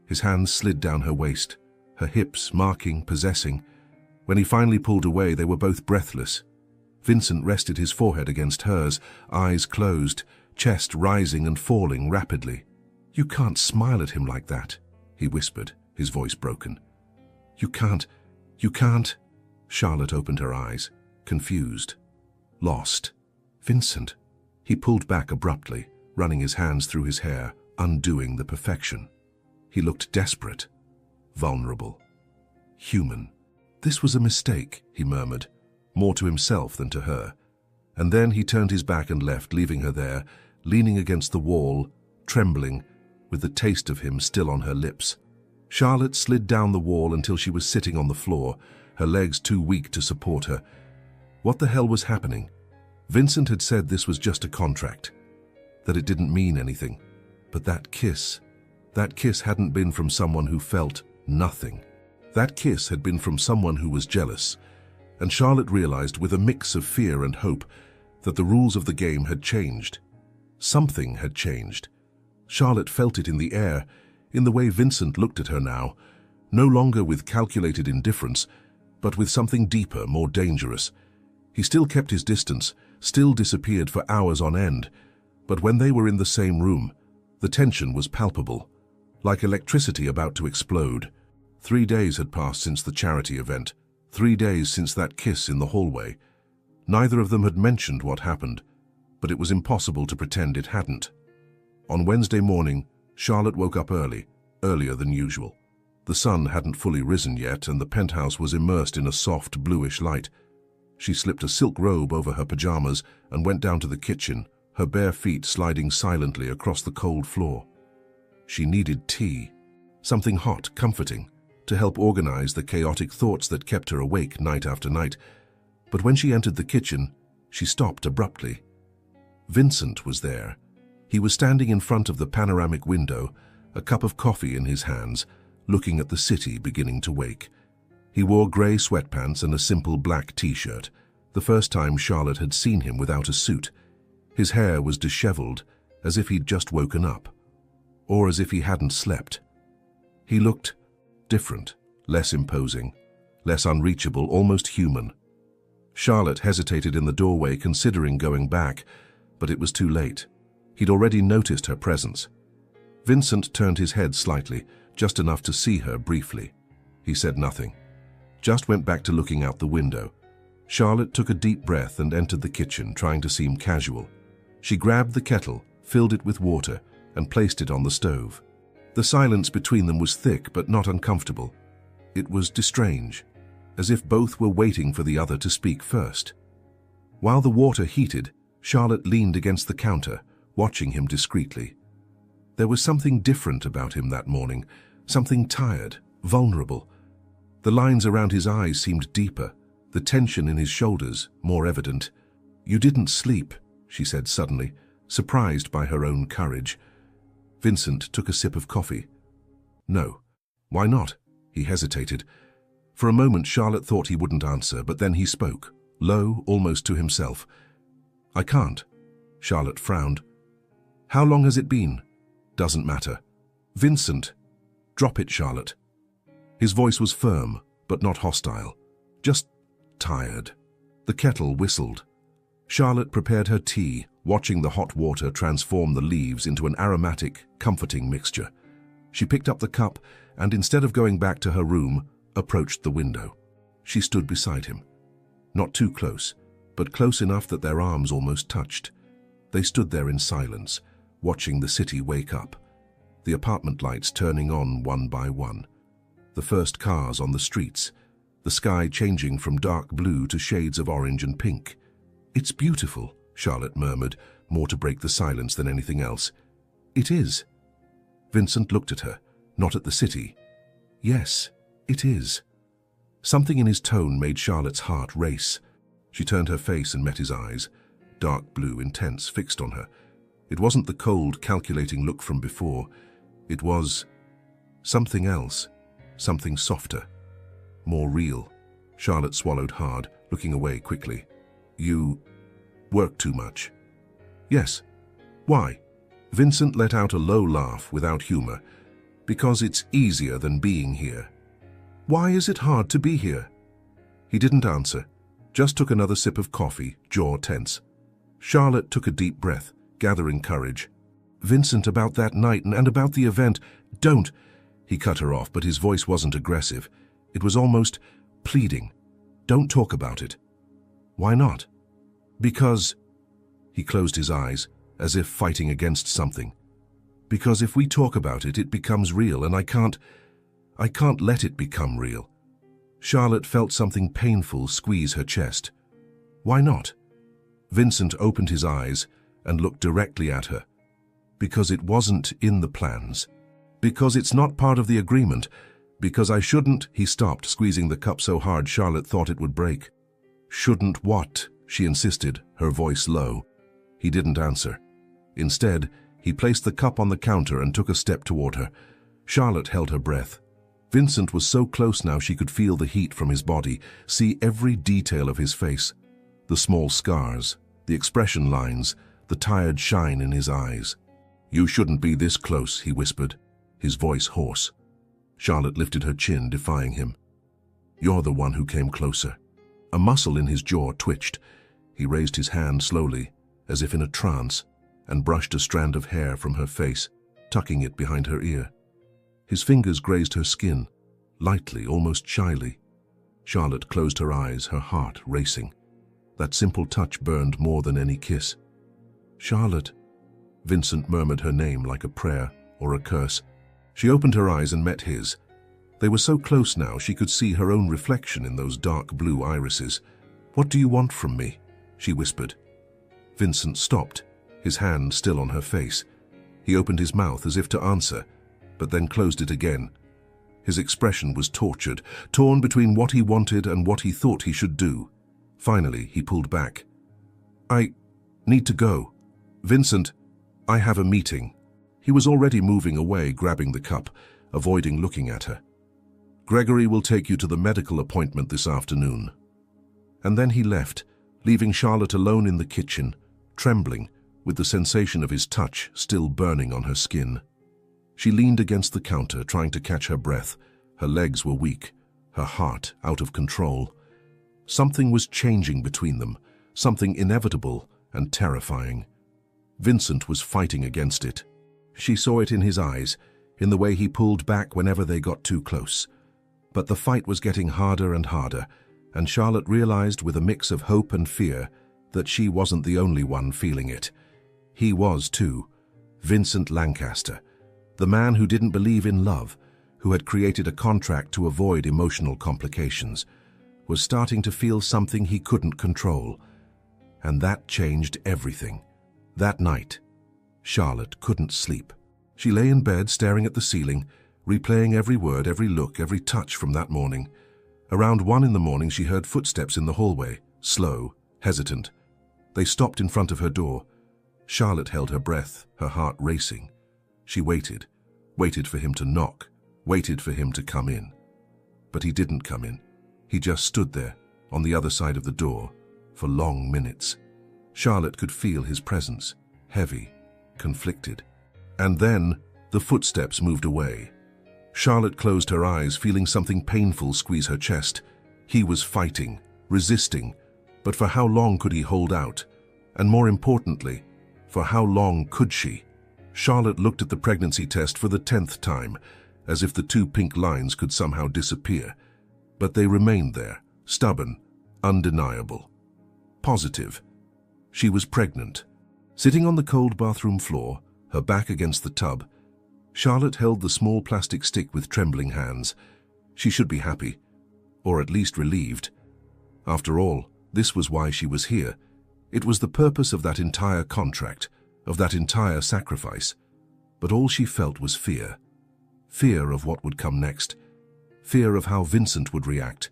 His hands slid down her waist, her hips marking, possessing. When he finally pulled away, they were both breathless. Vincent rested his forehead against hers, eyes closed, chest rising and falling rapidly. You can't smile at him like that, he whispered, his voice broken. You can't. Charlotte opened her eyes, confused. lost. Vincent. He pulled back abruptly, running his hands through his hair, undoing the perfection. He looked desperate, vulnerable, human. This was a mistake, he murmured, more to himself than to her. And then he turned his back and left, leaving her there, leaning against the wall, trembling, with the taste of him still on her lips. Charlotte slid down the wall until she was sitting on the floor, her legs too weak to support her. What the hell was happening? Vincent had said this was just a contract, that it didn't mean anything. But that kiss hadn't been from someone who felt nothing. That kiss had been from someone who was jealous, and Charlotte realized with a mix of fear and hope that the rules of the game had changed. Something had changed. Charlotte felt it in the air, in the way Vincent looked at her now, no longer with calculated indifference, but with something deeper, more dangerous. He still kept his distance, still disappeared for hours on end, but when they were in the same room, the tension was palpable, like electricity about to explode. 3 days had passed since the charity event, 3 days since that kiss in the hallway. Neither of them had mentioned what happened, but it was impossible to pretend it hadn't. On Wednesday morning, Charlotte woke up early, earlier than usual. The sun hadn't fully risen yet, and the penthouse was immersed in a soft, bluish light. She slipped a silk robe over her pajamas and went down to the kitchen, her bare feet sliding silently across the cold floor. She needed tea, something hot, comforting, to help organize the chaotic thoughts that kept her awake night after night. But when she entered the kitchen, she stopped abruptly. Vincent was there. He was standing in front of the panoramic window, a cup of coffee in his hands, looking at the city beginning to wake. He wore grey sweatpants and a simple black t-shirt, the first time Charlotte had seen him without a suit. His hair was disheveled, as if he'd just woken up, or as if he hadn't slept. He looked different, less imposing, less unreachable, almost human. Charlotte hesitated in the doorway, considering going back, but it was too late. He'd already noticed her presence. Vincent turned his head slightly, just enough to see her briefly. He said nothing, just went back to looking out the window. Charlotte took a deep breath and entered the kitchen, trying to seem casual. She grabbed the kettle, filled it with water, and placed it on the stove. The silence between them was thick but not uncomfortable. It was strange, as if both were waiting for the other to speak first. While the water heated, Charlotte leaned against the counter, watching him discreetly. There was something different about him that morning, something tired, vulnerable. The lines around his eyes seemed deeper, the tension in his shoulders more evident. "You didn't sleep," she said suddenly, surprised by her own courage. Vincent took a sip of coffee. "No." "Why not?" He hesitated. For a moment Charlotte thought he wouldn't answer, but then he spoke, low, almost to himself. "I can't." Charlotte frowned. "How long has it been?" "Doesn't matter." "Vincent." "Drop it, Charlotte." His voice was firm, but not hostile. Just tired. The kettle whistled. Charlotte prepared her tea, watching the hot water transform the leaves into an aromatic, comforting mixture. She picked up the cup and, instead of going back to her room, approached the window. She stood beside him. Not too close, but close enough that their arms almost touched. They stood there in silence, watching the city wake up, the apartment lights turning on one by one, the first cars on the streets, the sky changing from dark blue to shades of orange and pink. "It's beautiful," Charlotte murmured, more to break the silence than anything else. "It is." Vincent looked at her, not at the city. "Yes, it is." Something in his tone made Charlotte's heart race. She turned her face and met his eyes, dark blue, intense, fixed on her. It wasn't the cold, calculating look from before. It was something else, something softer, more real. Charlotte swallowed hard, looking away quickly. "You work too much." "Yes." "Why?" Vincent let out a low laugh without humor. "Because it's easier than being here." "Why is it hard to be here?" He didn't answer, just took another sip of coffee, jaw tense. Charlotte took a deep breath, gathering courage. "Vincent, about that night and about the event, don't—" He cut her off, but his voice wasn't aggressive. It was almost pleading. "Don't talk about it." "Why not?" Because, he closed his eyes, as if fighting against something. Because if we talk about it, it becomes real, and I can't let it become real. Charlotte felt something painful squeeze her chest. Why not? Vincent opened his eyes and looked directly at her. Because it wasn't in the plans. Because it's not part of the agreement. Because I shouldn't. He stopped, squeezing the cup so hard Charlotte thought it would break. Shouldn't what? She insisted, her voice low. He didn't answer. Instead, he placed the cup on the counter and took a step toward her. Charlotte held her breath. Vincent was so close now she could feel the heat from his body, see every detail of his face. The small scars, the expression lines, the tired shine in his eyes. You shouldn't be this close, he whispered, his voice hoarse. Charlotte lifted her chin, defying him. You're the one who came closer. A muscle in his jaw twitched. He raised his hand slowly, as if in a trance, and brushed a strand of hair from her face, tucking it behind her ear. His fingers grazed her skin, lightly, almost shyly. Charlotte closed her eyes, her heart racing. That simple touch burned more than any kiss. Charlotte. Vincent murmured her name like a prayer or a curse. She opened her eyes and met his. They were so close now she could see her own reflection in those dark blue irises. What do you want from me? She whispered. Vincent stopped, his hand still on her face. He opened his mouth as if to answer, but then closed it again. His expression was tortured, torn between what he wanted and what he thought he should do. Finally, he pulled back. I need to go. Vincent, I have a meeting. He was already moving away, grabbing the cup, avoiding looking at her. Gregory will take you to the medical appointment this afternoon. And then he left, leaving Charlotte alone in the kitchen, trembling, with the sensation of his touch still burning on her skin. She leaned against the counter, trying to catch her breath. Her legs were weak, her heart out of control. Something was changing between them, something inevitable and terrifying. Vincent was fighting against it. She saw it in his eyes, in the way he pulled back whenever they got too close. But the fight was getting harder and harder, and Charlotte realized with a mix of hope and fear that she wasn't the only one feeling it. He was too. Vincent Lancaster, the man who didn't believe in love, who had created a contract to avoid emotional complications, was starting to feel something he couldn't control. And that changed everything. That night, Charlotte couldn't sleep. She lay in bed staring at the ceiling, replaying every word, every look, every touch from that morning. Around 1 a.m, she heard footsteps in the hallway, slow, hesitant. They stopped in front of her door. Charlotte held her breath, her heart racing. She waited for him to knock, waited for him to come in. But he didn't come in. He just stood there, on the other side of the door, for long minutes. Charlotte could feel his presence, heavy, conflicted. And then, the footsteps moved away. Charlotte closed her eyes, feeling something painful squeeze her chest. He was fighting, resisting, but for how long could he hold out? And more importantly, for how long could she? Charlotte looked at the pregnancy test for the 10th time, as if the 2 pink lines could somehow disappear. But they remained there, stubborn, undeniable. Positive. She was pregnant. Sitting on the cold bathroom floor, her back against the tub, Charlotte held the small plastic stick with trembling hands. She should be happy, or at least relieved. After all, this was why she was here. It was the purpose of that entire contract, of that entire sacrifice. But all she felt was fear. Fear of what would come next. Fear of how Vincent would react.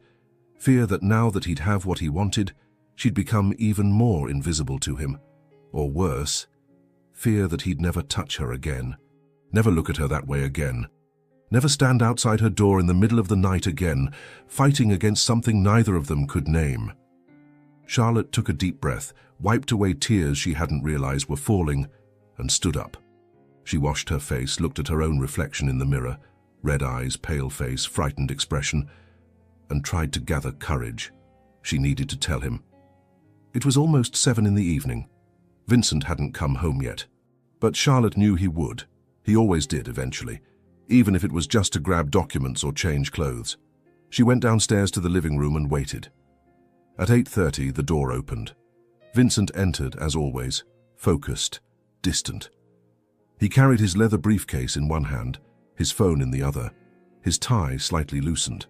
Fear that now that he'd have what he wanted, she'd become even more invisible to him. Or worse, fear that he'd never touch her again. Never look at her that way again. Never stand outside her door in the middle of the night again, fighting against something neither of them could name. Charlotte took a deep breath, wiped away tears she hadn't realized were falling, and stood up. She washed her face, looked at her own reflection in the mirror, red eyes, pale face, frightened expression, and tried to gather courage. She needed to tell him. It was almost 7 in the evening. Vincent hadn't come home yet, but Charlotte knew he would. He always did eventually, even if it was just to grab documents or change clothes. She went downstairs to the living room and waited. At 8:30, the door opened. Vincent entered, as always, focused, distant. He carried his leather briefcase in one hand, his phone in the other, his tie slightly loosened.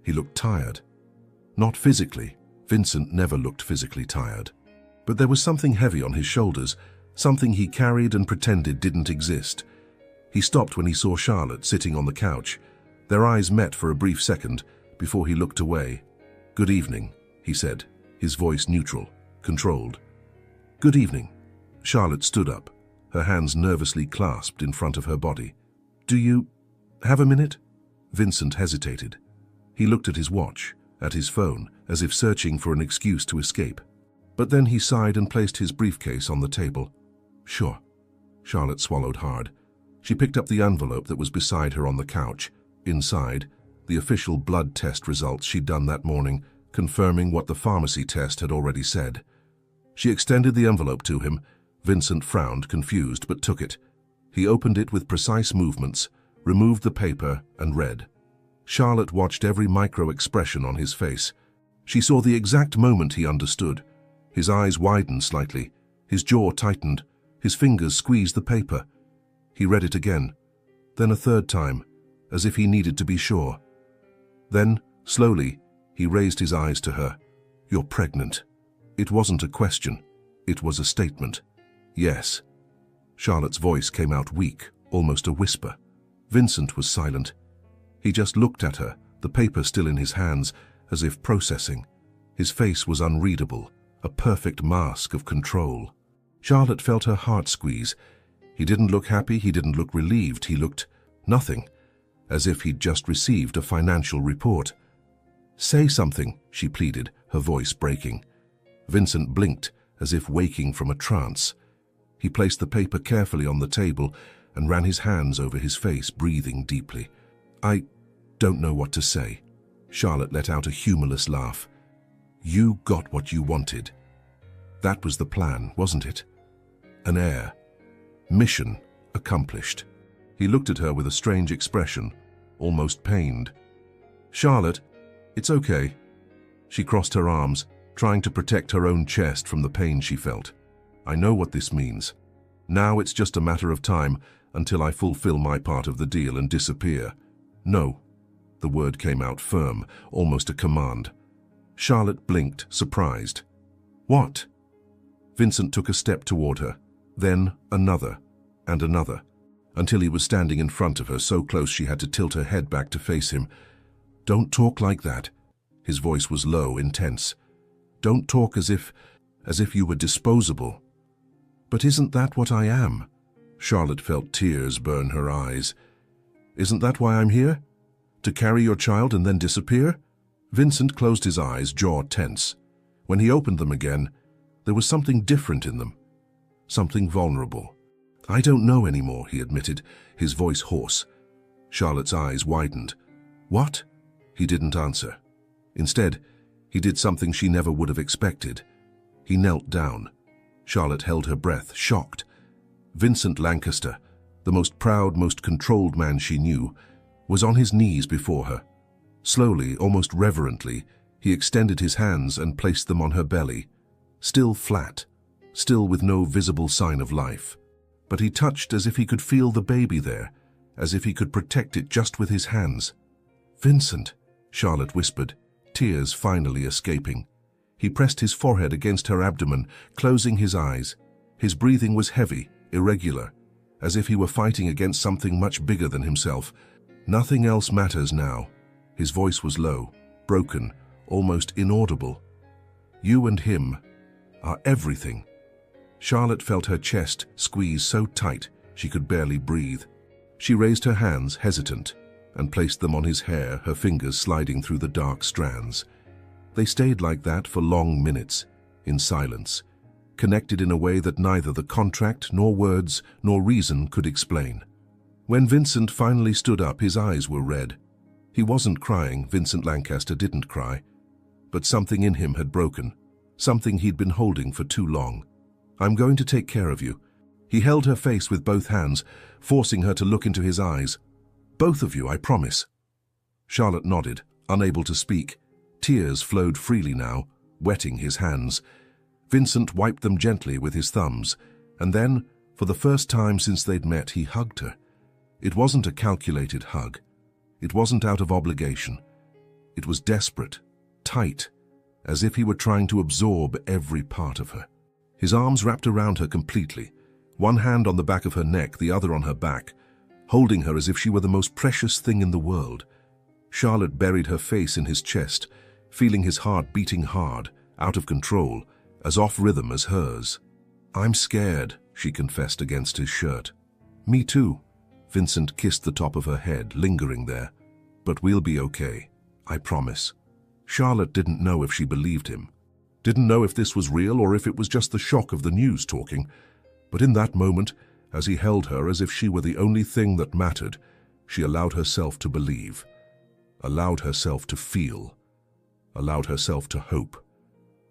He looked tired. Not physically. Vincent never looked physically tired. But there was something heavy on his shoulders, something he carried and pretended didn't exist. He stopped when he saw Charlotte sitting on the couch. Their eyes met for a brief second before he looked away. "Good evening," he said, his voice neutral, controlled. "Good evening." Charlotte stood up, her hands nervously clasped in front of her body. "Do you have a minute?" Vincent hesitated. He looked at his watch, at his phone, as if searching for an excuse to escape. But then he sighed and placed his briefcase on the table. "Sure." Charlotte swallowed hard. She picked up the envelope that was beside her on the couch. Inside, the official blood test results she'd done that morning, confirming what the pharmacy test had already said. She extended the envelope to him. Vincent frowned, confused, but took it. He opened it with precise movements, removed the paper, and read. Charlotte watched every micro-expression on his face. She saw the exact moment he understood. His eyes widened slightly, his jaw tightened, his fingers squeezed the paper. He read it again, then a third time, as if he needed to be sure. Then, slowly, he raised his eyes to her. "You're pregnant." It wasn't a question, it was a statement. "Yes." Charlotte's voice came out weak, almost a whisper. Vincent was silent. He just looked at her, the paper still in his hands, as if processing. His face was unreadable, a perfect mask of control. Charlotte felt her heart squeeze. He didn't look happy, he didn't look relieved, he looked nothing, as if he'd just received a financial report. "Say something," she pleaded, her voice breaking. Vincent blinked, as if waking from a trance. He placed the paper carefully on the table and ran his hands over his face, breathing deeply. "I don't know what to say." Charlotte let out a humorless laugh. "You got what you wanted. That was the plan, wasn't it? An heir. Mission accomplished." He looked at her with a strange expression, almost pained. "Charlotte, it's okay." She crossed her arms, trying to protect her own chest from the pain she felt. "I know what this means. Now it's just a matter of time until I fulfill my part of the deal and disappear." "No." The word came out firm, almost a command. Charlotte blinked, surprised. "What?" Vincent took a step toward her, then another, and another, until he was standing in front of her, so close she had to tilt her head back to face him. "Don't talk like that." His voice was low, intense. "Don't talk as if you were disposable." "But isn't that what I am?" Charlotte felt tears burn her eyes. "Isn't that why I'm here? To carry your child and then disappear?" Vincent closed his eyes, jaw tense. When he opened them again, there was something different in them. Something vulnerable. "I don't know anymore," he admitted, his voice hoarse. Charlotte's eyes widened. "What?" He didn't answer. Instead, he did something she never would have expected. He knelt down. Charlotte held her breath, shocked. Vincent Lancaster, the most proud, most controlled man she knew, was on his knees before her. Slowly, almost reverently, he extended his hands and placed them on her belly, still flat, still with no visible sign of life. But he touched as if he could feel the baby there, as if he could protect it just with his hands. "Vincent," Charlotte whispered, tears finally escaping. He pressed his forehead against her abdomen, closing his eyes. His breathing was heavy, irregular, as if he were fighting against something much bigger than himself. "Nothing else matters now." His voice was low, broken, almost inaudible. "You and him are everything." Charlotte felt her chest squeeze so tight she could barely breathe. She raised her hands, hesitant, and placed them on his hair, her fingers sliding through the dark strands. They stayed like that for long minutes, in silence, connected in a way that neither the contract, nor words, nor reason could explain. When Vincent finally stood up, his eyes were red. He wasn't crying, Vincent Lancaster didn't cry, but something in him had broken, something he'd been holding for too long. "I'm going to take care of you." He held her face with both hands, forcing her to look into his eyes. "Both of you, I promise." Charlotte nodded, unable to speak. Tears flowed freely now, wetting his hands. Vincent wiped them gently with his thumbs, and then, for the first time since they'd met, he hugged her. It wasn't a calculated hug. It wasn't out of obligation. It was desperate, tight, as if he were trying to absorb every part of her. His arms wrapped around her completely, one hand on the back of her neck, the other on her back, holding her as if she were the most precious thing in the world. Charlotte buried her face in his chest, feeling his heart beating hard, out of control, as off-rhythm as hers. "I'm scared," she confessed against his shirt. "Me too." Vincent kissed the top of her head, lingering there. "But we'll be okay, I promise." Charlotte didn't know if she believed him. Didn't know if this was real or if it was just the shock of the news talking. But in that moment, as he held her as if she were the only thing that mattered, she allowed herself to believe, allowed herself to feel, allowed herself to hope.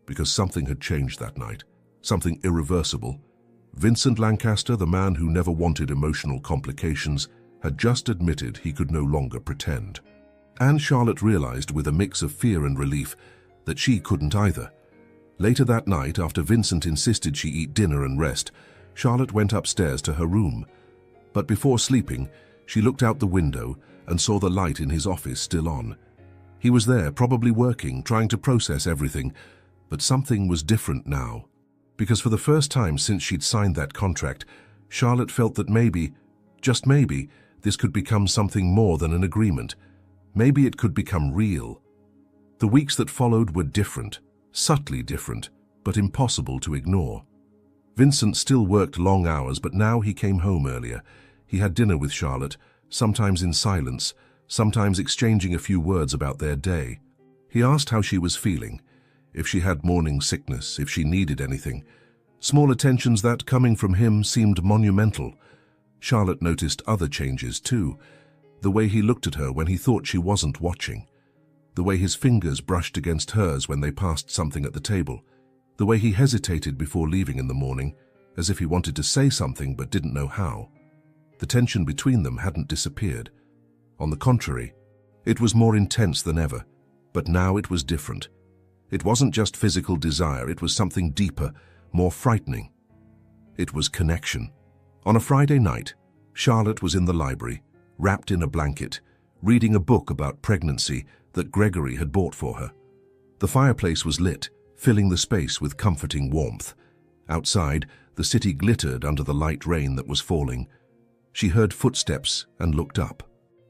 Because something had changed that night, something irreversible. Vincent Lancaster, the man who never wanted emotional complications, had just admitted he could no longer pretend. And Charlotte realized, with a mix of fear and relief, that she couldn't either. Later that night, after Vincent insisted she eat dinner and rest, Charlotte went upstairs to her room. But before sleeping, she looked out the window and saw the light in his office still on. He was there, probably working, trying to process everything, but something was different now. Because for the first time since she'd signed that contract, Charlotte felt that maybe, just maybe, this could become something more than an agreement. Maybe it could become real. The weeks that followed were different, subtly different, but impossible to ignore. Vincent still worked long hours, but now he came home earlier. He had dinner with Charlotte, sometimes in silence, sometimes exchanging a few words about their day. He asked how she was feeling, if she had morning sickness, if she needed anything. Small attentions that, coming from him, seemed monumental. Charlotte noticed other changes too. The way he looked at her when he thought she wasn't watching. The way his fingers brushed against hers when they passed something at the table. The way he hesitated before leaving in the morning, as if he wanted to say something but didn't know how. The tension between them hadn't disappeared. On the contrary, it was more intense than ever. But now it was different. It wasn't just physical desire, it was something deeper, more frightening. It was connection. On a Friday night, Charlotte was in the library, wrapped in a blanket, reading a book about pregnancy that Gregory had bought for her. The fireplace was lit, filling the space with comforting warmth. Outside, the city glittered under the light rain that was falling. She heard footsteps and looked up.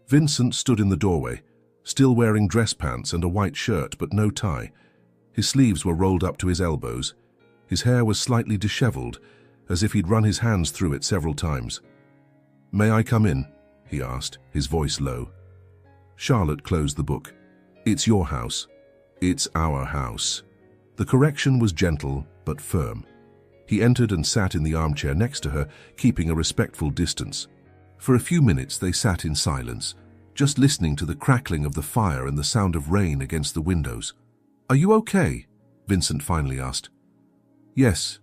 Vincent stood in the doorway, still wearing dress pants and a white shirt but no tie. His sleeves were rolled up to his elbows. His hair was slightly disheveled, as if he'd run his hands through it several times. "May I come in?" he asked, his voice low. Charlotte closed the book. "It's your house. It's our house." The correction was gentle but firm. He entered and sat in the armchair next to her, keeping a respectful distance. For a few minutes they sat in silence, just listening to the crackling of the fire and the sound of rain against the windows. "Are you okay?" Vincent finally asked. "Yes.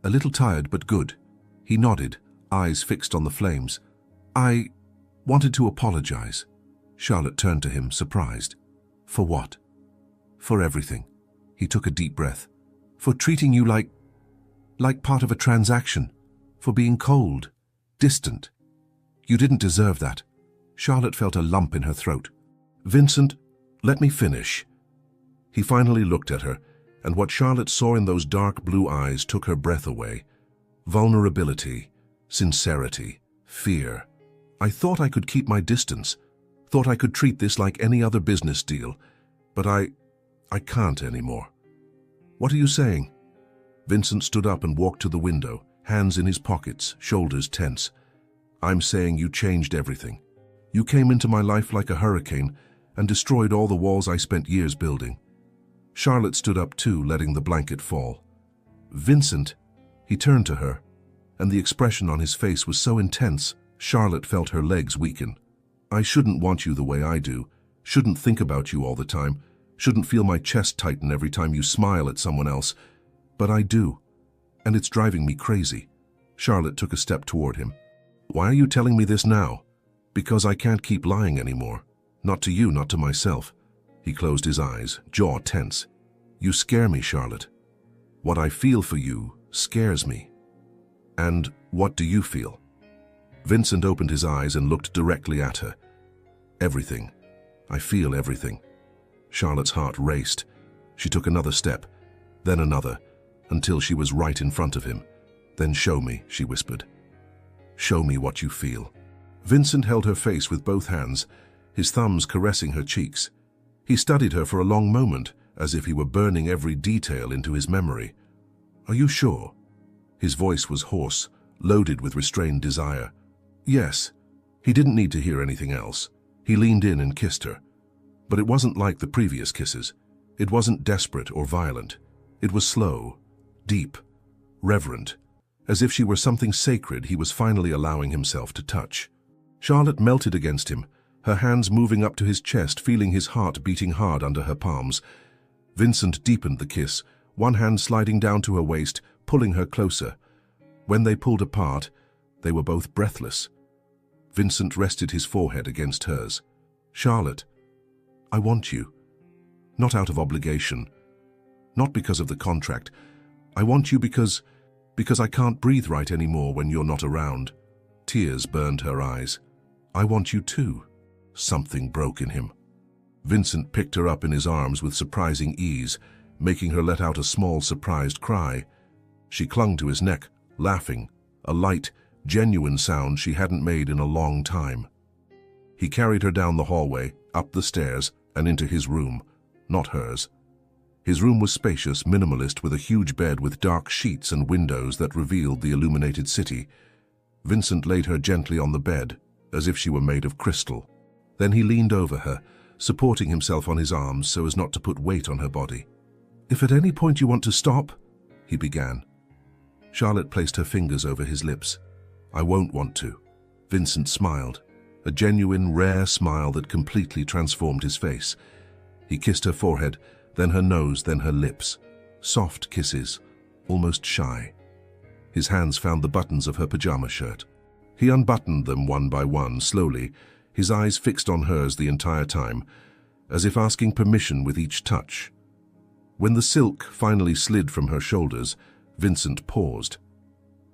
A little tired, but good." He nodded, eyes fixed on the flames. "I wanted to apologize." Charlotte turned to him, surprised. "For what?" "For everything." He took a deep breath. "For treating you like part of a transaction. For being cold, distant. You didn't deserve that." Charlotte felt a lump in her throat. "Vincent, let me finish." He finally looked at her, and what Charlotte saw in those dark blue eyes took her breath away. Vulnerability, sincerity, fear. "I thought I could keep my distance, thought I could treat this like any other business deal, but I can't anymore." "What are you saying?" Vincent stood up and walked to the window, hands in his pockets, shoulders tense. "I'm saying you changed everything. You came into my life like a hurricane and destroyed all the walls I spent years building." Charlotte stood up too, letting the blanket fall. "Vincent," he turned to her, and the expression on his face was so intense, Charlotte felt her legs weaken. "I shouldn't want you the way I do, shouldn't think about you all the time, shouldn't feel my chest tighten every time you smile at someone else, but I do, and it's driving me crazy." Charlotte took a step toward him. "Why are you telling me this now?" "Because I can't keep lying anymore. Not to you, not to myself." He closed his eyes, jaw tense. "You scare me, Charlotte." What I feel for you scares me. And what do you feel? Vincent opened his eyes and looked directly at her. Everything. I feel everything. Charlotte's heart raced. She took another step, then another, until she was right in front of him. Then show me, she whispered. Show me what you feel. Vincent held her face with both hands, his thumbs caressing her cheeks. He studied her for a long moment, as if he were burning every detail into his memory. Are you sure? His voice was hoarse, loaded with restrained desire. Yes. He didn't need to hear anything else. He leaned in and kissed her. But it wasn't like the previous kisses. It wasn't desperate or violent. It was slow, deep, reverent, as if she were something sacred he was finally allowing himself to touch. Charlotte melted against him, her hands moving up to his chest, feeling his heart beating hard under her palms. Vincent deepened the kiss, one hand sliding down to her waist, pulling her closer. When they pulled apart, they were both breathless. Vincent rested his forehead against hers. Charlotte, I want you. Not out of obligation. Not because of the contract. I want you because I can't breathe right anymore when you're not around. Tears burned her eyes. I want you too. Something broke in him. Vincent picked her up in his arms with surprising ease, making her let out a small, surprised cry. She clung to his neck, laughing, a light, genuine sound she hadn't made in a long time. He carried her down the hallway, up the stairs, and into his room, not hers. His room was spacious, minimalist, with a huge bed with dark sheets and windows that revealed the illuminated city. Vincent laid her gently on the bed, as if she were made of crystal. Then he leaned over her, supporting himself on his arms so as not to put weight on her body. If at any point you want to stop, he began. Charlotte placed her fingers over his lips. I won't want to. Vincent smiled, a genuine, rare smile that completely transformed his face. He kissed her forehead, then her nose, then her lips. Soft kisses, almost shy. His hands found the buttons of her pajama shirt. He unbuttoned them one by one, slowly, his eyes fixed on hers the entire time, as if asking permission with each touch. When the silk finally slid from her shoulders, Vincent paused.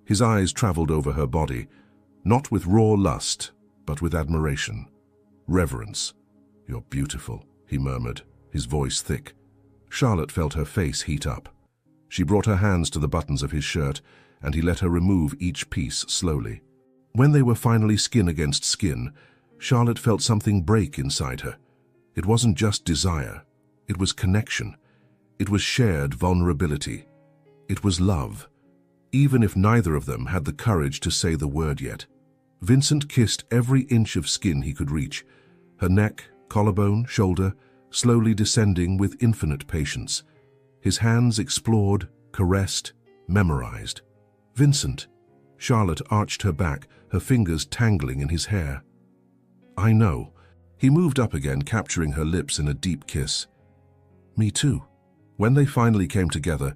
His eyes traveled over her body, not with raw lust, but with admiration, reverence. You're beautiful, he murmured, his voice thick. Charlotte felt her face heat up. She brought her hands to the buttons of his shirt, and he let her remove each piece slowly. When they were finally skin against skin, Charlotte felt something break inside her. It wasn't just desire. It was connection. It was shared vulnerability. It was love, even if neither of them had the courage to say the word yet. Vincent kissed every inch of skin he could reach, her neck, collarbone, shoulder, slowly descending with infinite patience. His hands explored, caressed, memorized. Vincent. Charlotte arched her back, her fingers tangling in his hair. I know. He moved up again, capturing her lips in a deep kiss. Me too. When they finally came together,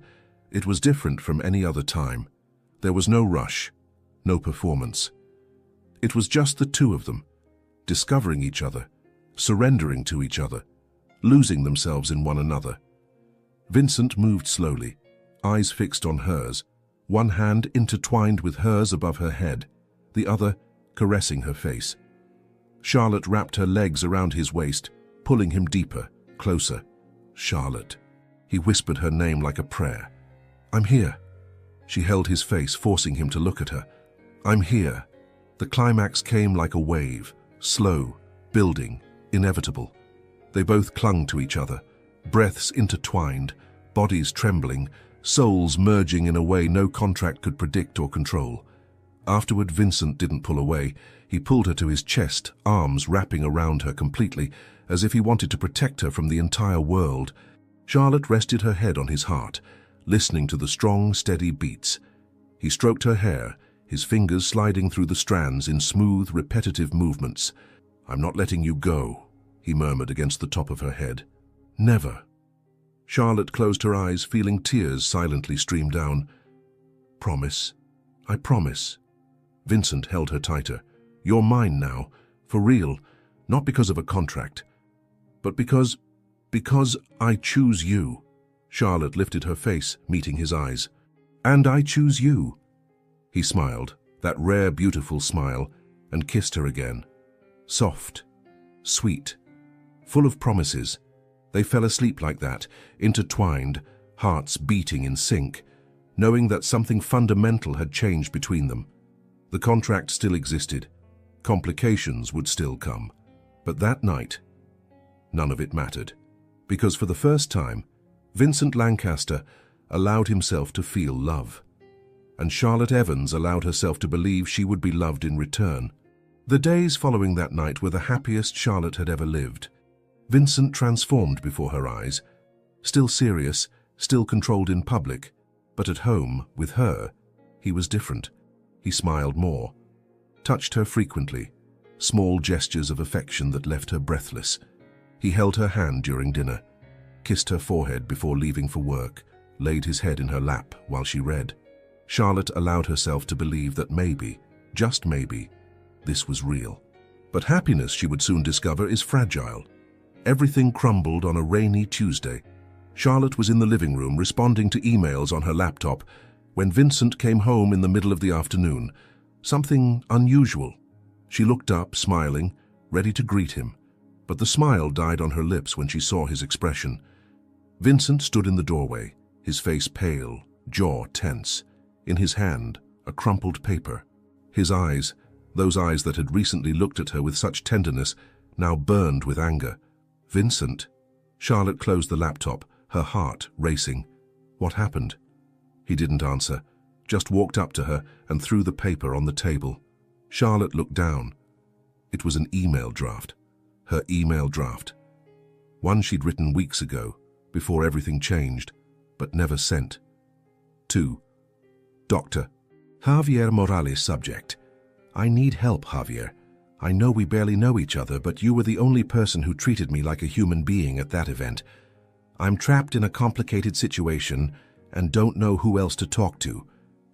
it was different from any other time. There was no rush, no performance. It was just the two of them, discovering each other, surrendering to each other, losing themselves in one another. Vincent moved slowly, eyes fixed on hers, one hand intertwined with hers above her head, the other caressing her face. Charlotte wrapped her legs around his waist, pulling him deeper, closer. Charlotte. He whispered her name like a prayer. I'm here. She held his face, forcing him to look at her. I'm here. The climax came like a wave, slow, building, inevitable. They both clung to each other, breaths intertwined, bodies trembling, souls merging in a way no contract could predict or control. Afterward, Vincent didn't pull away. He pulled her to his chest, arms wrapping around her completely, as if he wanted to protect her from the entire world. Charlotte rested her head on his heart, listening to the strong, steady beats. He stroked her hair, his fingers sliding through the strands in smooth, repetitive movements. I'm not letting you go, he murmured against the top of her head. Never. Charlotte closed her eyes, feeling tears silently stream down. Promise. I promise. Vincent held her tighter. You're mine now, for real, not because of a contract, but because I choose you. Charlotte lifted her face, meeting his eyes. "And I choose you." He smiled, that rare, beautiful smile, and kissed her again. Soft, sweet, full of promises. They fell asleep like that, intertwined, hearts beating in sync, knowing that something fundamental had changed between them. The contract still existed. Complications would still come. But that night, none of it mattered, because for the first time, Vincent Lancaster allowed himself to feel love. And Charlotte Evans allowed herself to believe she would be loved in return. The days following that night were the happiest Charlotte had ever lived. Vincent transformed before her eyes, still serious, still controlled in public, but at home, with her, he was different. He smiled more, touched her frequently, small gestures of affection that left her breathless. He held her hand during dinner, kissed her forehead before leaving for work, laid his head in her lap while she read. Charlotte allowed herself to believe that maybe, just maybe, this was real. But happiness, she would soon discover, is fragile. Everything crumbled on a rainy Tuesday. Charlotte was in the living room responding to emails on her laptop when Vincent came home in the middle of the afternoon. Something unusual. She looked up, smiling, ready to greet him, but the smile died on her lips when she saw his expression. Vincent stood in the doorway, his face pale, jaw tense. In his hand, a crumpled paper. His eyes, those eyes that had recently looked at her with such tenderness, now burned with anger. "Vincent?" Charlotte closed the laptop, her heart racing. "What happened?" He didn't answer, just walked up to her and threw the paper on the table. Charlotte looked down. It was an email draft. Her email draft. One she'd written weeks ago, before everything changed, but never sent. 2. Doctor. Javier Morales, subject. I need help, Javier. I know we barely know each other, but you were the only person who treated me like a human being at that event. I'm trapped in a complicated situation and don't know who else to talk to.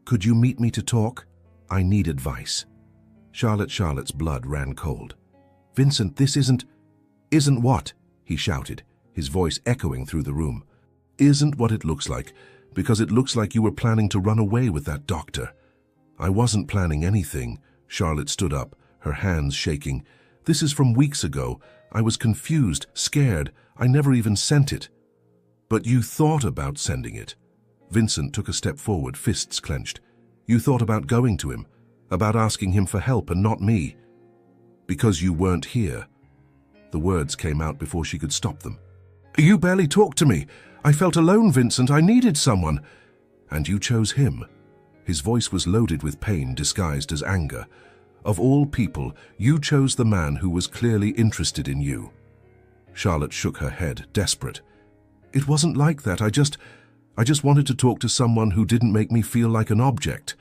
Could you meet me to talk? I need advice. Charlotte's blood ran cold. Vincent, this isn't what? He shouted, his voice echoing through the room. Isn't what it looks like, because it looks like you were planning to run away with that doctor. I wasn't planning anything. Charlotte stood up, her hands shaking. This is from weeks ago. I was confused, scared. I never even sent it. But you thought about sending it. Vincent took a step forward, fists clenched. You thought about going to him, about asking him for help and not me. Because you weren't here. The words came out before she could stop them. You barely talked to me. I felt alone, Vincent. I needed someone. And you chose him. His voice was loaded with pain disguised as anger. Of all people, you chose the man who was clearly interested in you. Charlotte shook her head, desperate. It wasn't like that. I just wanted to talk to someone who didn't make me feel like an object.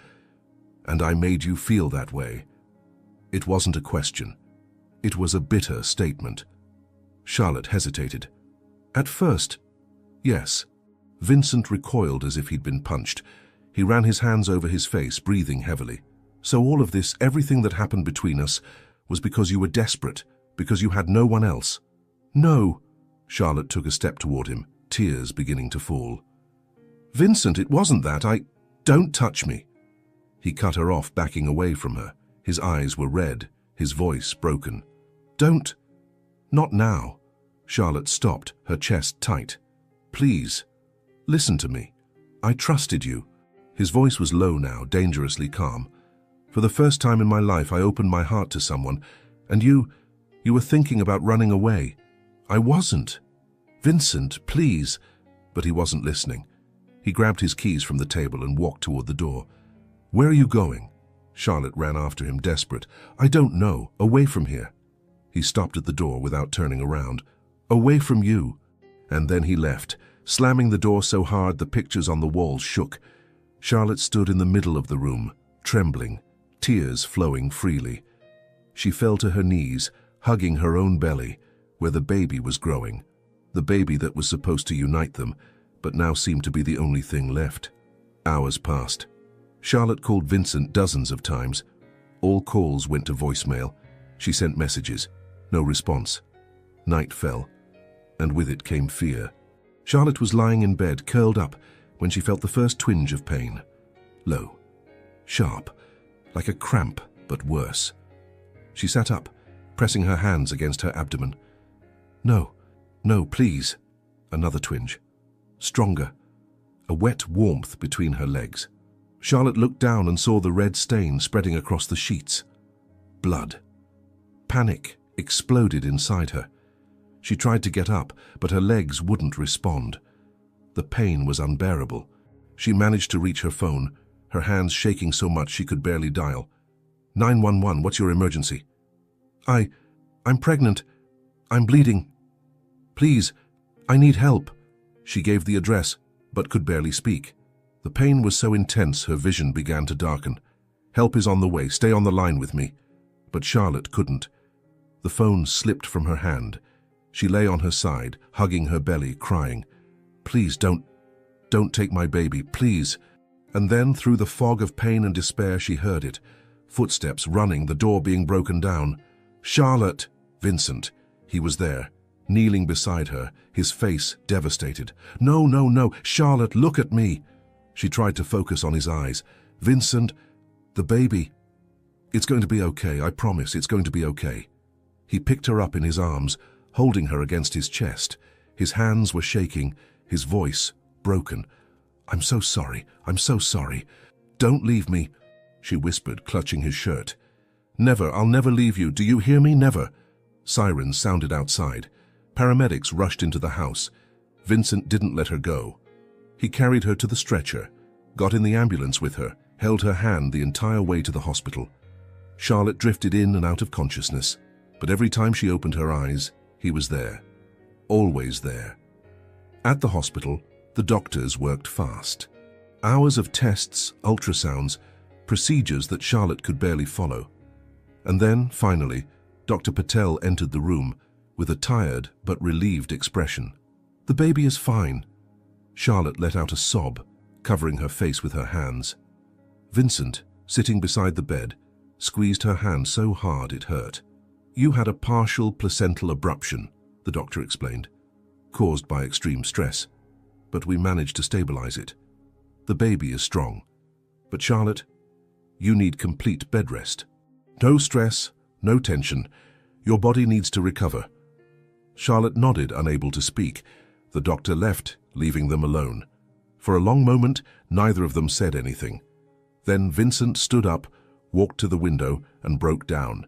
And I made you feel that way. It wasn't a question. It was a bitter statement. Charlotte hesitated. At first, yes. Vincent recoiled as if he'd been punched. He ran his hands over his face, breathing heavily. So all of this, everything that happened between us, was because you were desperate, because you had no one else. No. Charlotte took a step toward him, tears beginning to fall. Vincent, it wasn't that. Don't touch me. He cut her off, backing away from her. His eyes were red, his voice broken. Don't. Not now. Charlotte stopped, her chest tight. Please, listen to me. I trusted you. His voice was low now, dangerously calm. For the first time in my life, I opened my heart to someone, and you were thinking about running away. I wasn't. Vincent, please. But he wasn't listening. He grabbed his keys from the table and walked toward the door. Where are you going? Charlotte ran after him, desperate. I don't know. Away from here. He stopped at the door without turning around. Away from you. And then he left, slamming the door so hard the pictures on the walls shook. Charlotte stood in the middle of the room, trembling, tears flowing freely. She fell to her knees, hugging her own belly, where the baby was growing, the baby that was supposed to unite them, but now seemed to be the only thing left. Hours passed. Charlotte called Vincent dozens of times. All calls went to voicemail. She sent messages. No response. Night fell, and with it came fear. Charlotte was lying in bed, curled up, when she felt the first twinge of pain. Low, sharp, like a cramp, but worse. She sat up, pressing her hands against her abdomen. No, no, please. Another twinge. Stronger. A wet warmth between her legs. Charlotte looked down and saw the red stain spreading across the sheets. Blood. Panic exploded inside her. She tried to get up, but her legs wouldn't respond. The pain was unbearable. She managed to reach her phone, her hands shaking so much she could barely dial. 911, what's your emergency? I'm pregnant. I'm bleeding. Please, I need help. She gave the address, but could barely speak. The pain was so intense her vision began to darken. Help is on the way, stay on the line with me. But Charlotte couldn't. The phone slipped from her hand. She lay on her side, hugging her belly, crying, Please don't take my baby, please. And then through the fog of pain and despair she heard it. Footsteps running, the door being broken down. Charlotte! Vincent. He was there, kneeling beside her, his face devastated. No, no, no, Charlotte, look at me. She tried to focus on his eyes. Vincent, the baby. It's going to be okay, I promise, it's going to be okay. He picked her up in his arms, holding her against his chest. His hands were shaking, his voice broken. I'm so sorry, I'm so sorry. Don't leave me, she whispered, clutching his shirt. Never, I'll never leave you, do you hear me? Never. Sirens sounded outside. Paramedics rushed into the house. Vincent didn't let her go. He carried her to the stretcher, got in the ambulance with her, held her hand the entire way to the hospital. Charlotte drifted in and out of consciousness, but every time she opened her eyes, he was there. Always there. At the hospital, the doctors worked fast. Hours of tests, ultrasounds, procedures that Charlotte could barely follow. And then, finally, Dr. Patel entered the room with a tired but relieved expression. The baby is fine. Charlotte let out a sob, covering her face with her hands. Vincent, sitting beside the bed, squeezed her hand so hard it hurt. You had a partial placental abruption, the doctor explained, caused by extreme stress, but we managed to stabilize it. The baby is strong. But Charlotte, you need complete bed rest. No stress, no tension. Your body needs to recover. Charlotte nodded, unable to speak. The doctor left, leaving them alone. For a long moment, neither of them said anything. Then Vincent stood up, walked to the window, and broke down.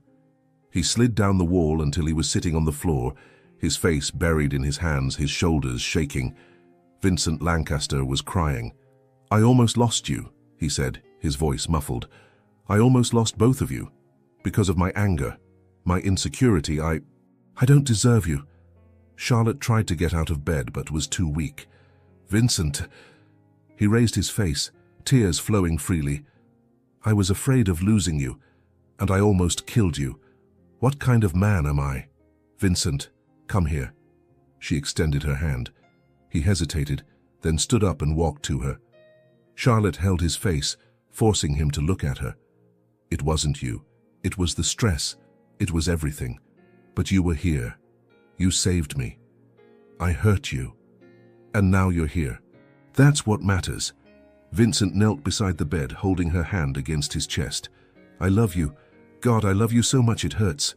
He slid down the wall until he was sitting on the floor, his face buried in his hands, his shoulders shaking. Vincent Lancaster was crying. I almost lost you, he said, his voice muffled. I almost lost both of you. Because of my anger, my insecurity, I don't deserve you. Charlotte tried to get out of bed but was too weak. Vincent. He raised his face, tears flowing freely. I was afraid of losing you, and I almost killed you. What kind of man am I? Vincent, come here. She extended her hand. He hesitated, then stood up and walked to her. Charlotte held his face, forcing him to look at her. It wasn't you. It was the stress. It was everything. But you were here. You saved me. I hurt you. And now you're here. That's what matters. Vincent knelt beside the bed, holding her hand against his chest. I love you. God, I love you so much it hurts.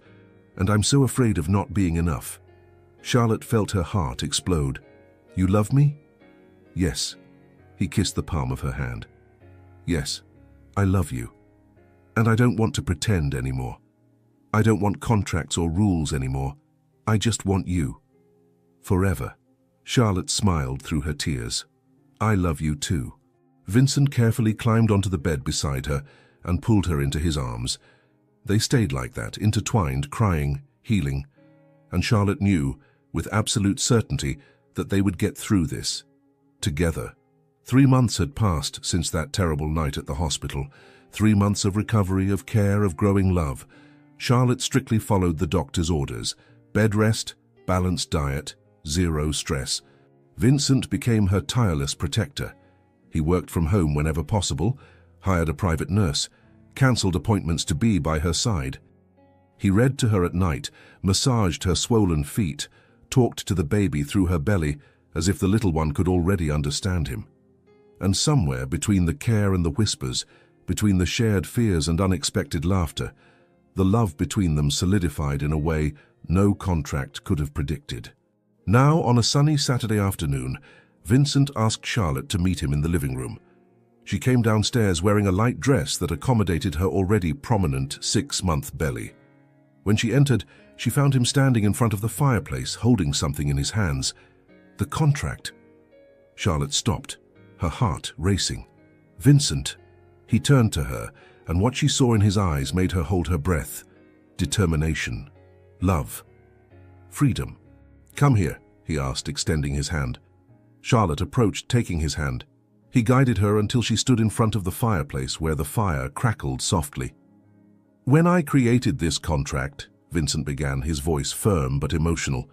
And I'm so afraid of not being enough. Charlotte felt her heart explode. You love me? Yes. He kissed the palm of her hand. Yes, I love you. And I don't want to pretend anymore. I don't want contracts or rules anymore. I just want you. Forever. Charlotte smiled through her tears. I love you too. Vincent carefully climbed onto the bed beside her and pulled her into his arms. They stayed like that, intertwined, crying, healing. And Charlotte knew, with absolute certainty, that they would get through this. Together. 3 months had passed since that terrible night at the hospital. 3 months of recovery, of care, of growing love. Charlotte strictly followed the doctor's orders. Bed rest, balanced diet, zero stress. Vincent became her tireless protector. He worked from home whenever possible, hired a private nurse, cancelled appointments to be by her side. He read to her at night, massaged her swollen feet, talked to the baby through her belly, as if the little one could already understand him. And somewhere between the care and the whispers, between the shared fears and unexpected laughter, the love between them solidified in a way no contract could have predicted. Now, on a sunny Saturday afternoon, Vincent asked Charlotte to meet him in the living room. She came downstairs wearing a light dress that accommodated her already prominent 6-month belly. When she entered, she found him standing in front of the fireplace, holding something in his hands. The contract. Charlotte stopped, her heart racing. Vincent. He turned to her, and what she saw in his eyes made her hold her breath. Determination. Love. Freedom. "Come here," he asked, extending his hand. Charlotte approached, taking his hand. He guided her until she stood in front of the fireplace where the fire crackled softly. "When I created this contract," Vincent began, his voice firm but emotional,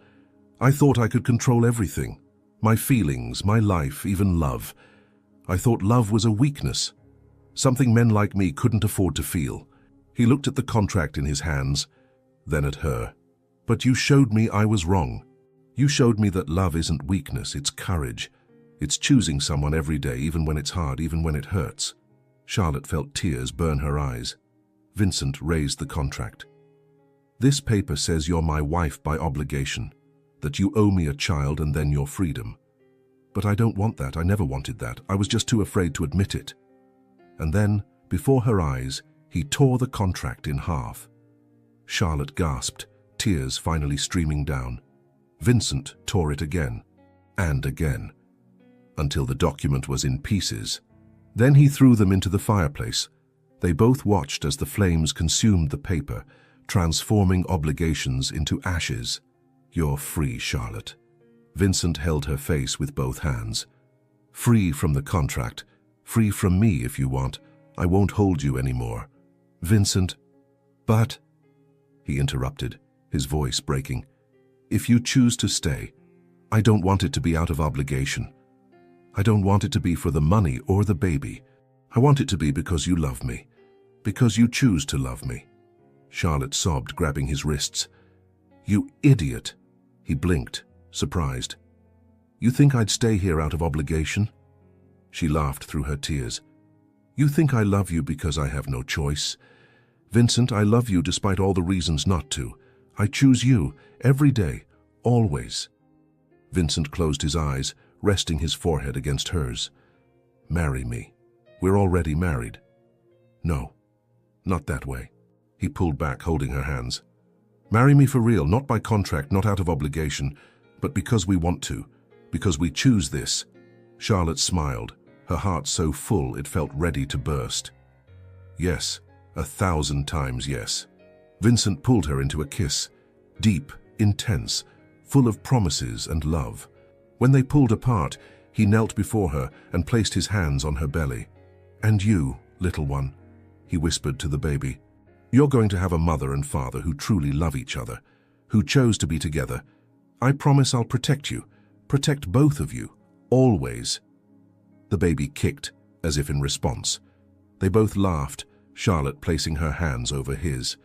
"I thought I could control everything. My feelings, my life, even love. I thought love was a weakness, something men like me couldn't afford to feel." He looked at the contract in his hands, then at her. "But you showed me I was wrong. You showed me that love isn't weakness, it's courage. It's choosing someone every day, even when it's hard, even when it hurts." Charlotte felt tears burn her eyes. Vincent raised the contract. "This paper says you're my wife by obligation, that you owe me a child and then your freedom. But I don't want that, I never wanted that, I was just too afraid to admit it." And then, before her eyes, he tore the contract in half. Charlotte gasped, tears finally streaming down. Vincent tore it again, and again, until the document was in pieces. Then he threw them into the fireplace. They both watched as the flames consumed the paper, transforming obligations into ashes. "You're free, Charlotte." Vincent held her face with both hands. "Free from the contract. Free from me if you want. I won't hold you anymore." "Vincent." "But," he interrupted, his voice breaking, "if you choose to stay, I don't want it to be out of obligation. I don't want it to be for the money or the baby. I want it to be because you love me, because you choose to love me." Charlotte sobbed, grabbing his wrists. "You idiot!" He blinked, surprised. "You think I'd stay here out of obligation?" She laughed through her tears. "You think I love you because I have no choice? Vincent, I love you despite all the reasons not to. I choose you, every day, always." Vincent closed his eyes, resting his forehead against hers. "Marry me. We're already married." "No, not that way." He pulled back, holding her hands. "Marry me for real, not by contract, not out of obligation, but because we want to, because we choose this." Charlotte smiled, her heart so full it felt ready to burst. "Yes, 1,000 times yes." Vincent pulled her into a kiss, deep, intense, full of promises and love. When they pulled apart, he knelt before her and placed his hands on her belly. "And you, little one," he whispered to the baby, "you're going to have a mother and father who truly love each other, who chose to be together. I promise I'll protect you, protect both of you, always." The baby kicked, as if in response. They both laughed, Charlotte placing her hands over his.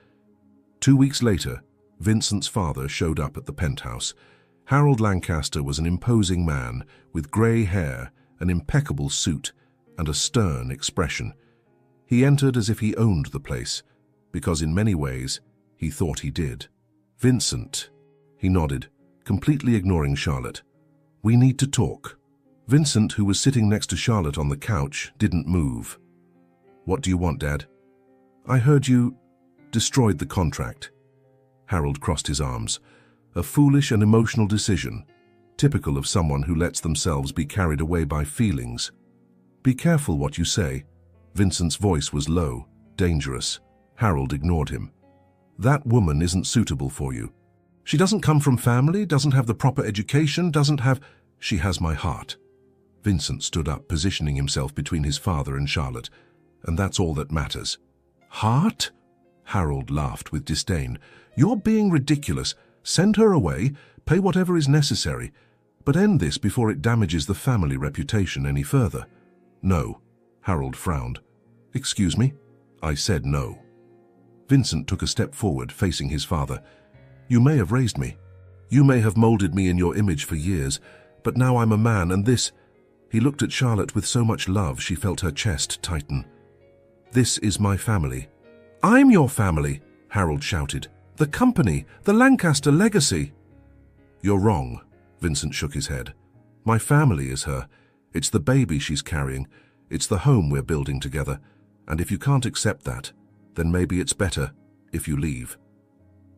2 weeks later, Vincent's father showed up at the penthouse. Harold Lancaster was an imposing man with grey hair, an impeccable suit, and a stern expression. He entered as if he owned the place, because in many ways he thought he did. "Vincent," he nodded, completely ignoring Charlotte. "We need to talk." Vincent, who was sitting next to Charlotte on the couch, didn't move. "What do you want, Dad?" "I heard you destroyed the contract." Harold crossed his arms. A foolish and emotional decision, typical of someone who lets themselves be carried away by feelings. "Be careful what you say." Vincent's voice was low, dangerous. Harold ignored him. "That woman isn't suitable for you. She doesn't come from family, doesn't have the proper education, doesn't have... She has my heart." Vincent stood up, positioning himself between his father and Charlotte. "And that's all that matters." "Heart?" Harold laughed with disdain. "You're being ridiculous. Send her away, pay whatever is necessary, but end this before it damages the family reputation any further." "No," Harold frowned. "Excuse me? I said no." Vincent took a step forward, facing his father. "You may have raised me. You may have molded me in your image for years, But now I'm a man, and this—" He looked at Charlotte with so much love she felt her chest tighten. "This is my family." "I'm your family," Harold shouted. "The company, the Lancaster legacy." "You're wrong," Vincent shook his head. "My family is her. It's the baby she's carrying. It's the home we're building together. And if you can't accept that, then maybe it's better if you leave."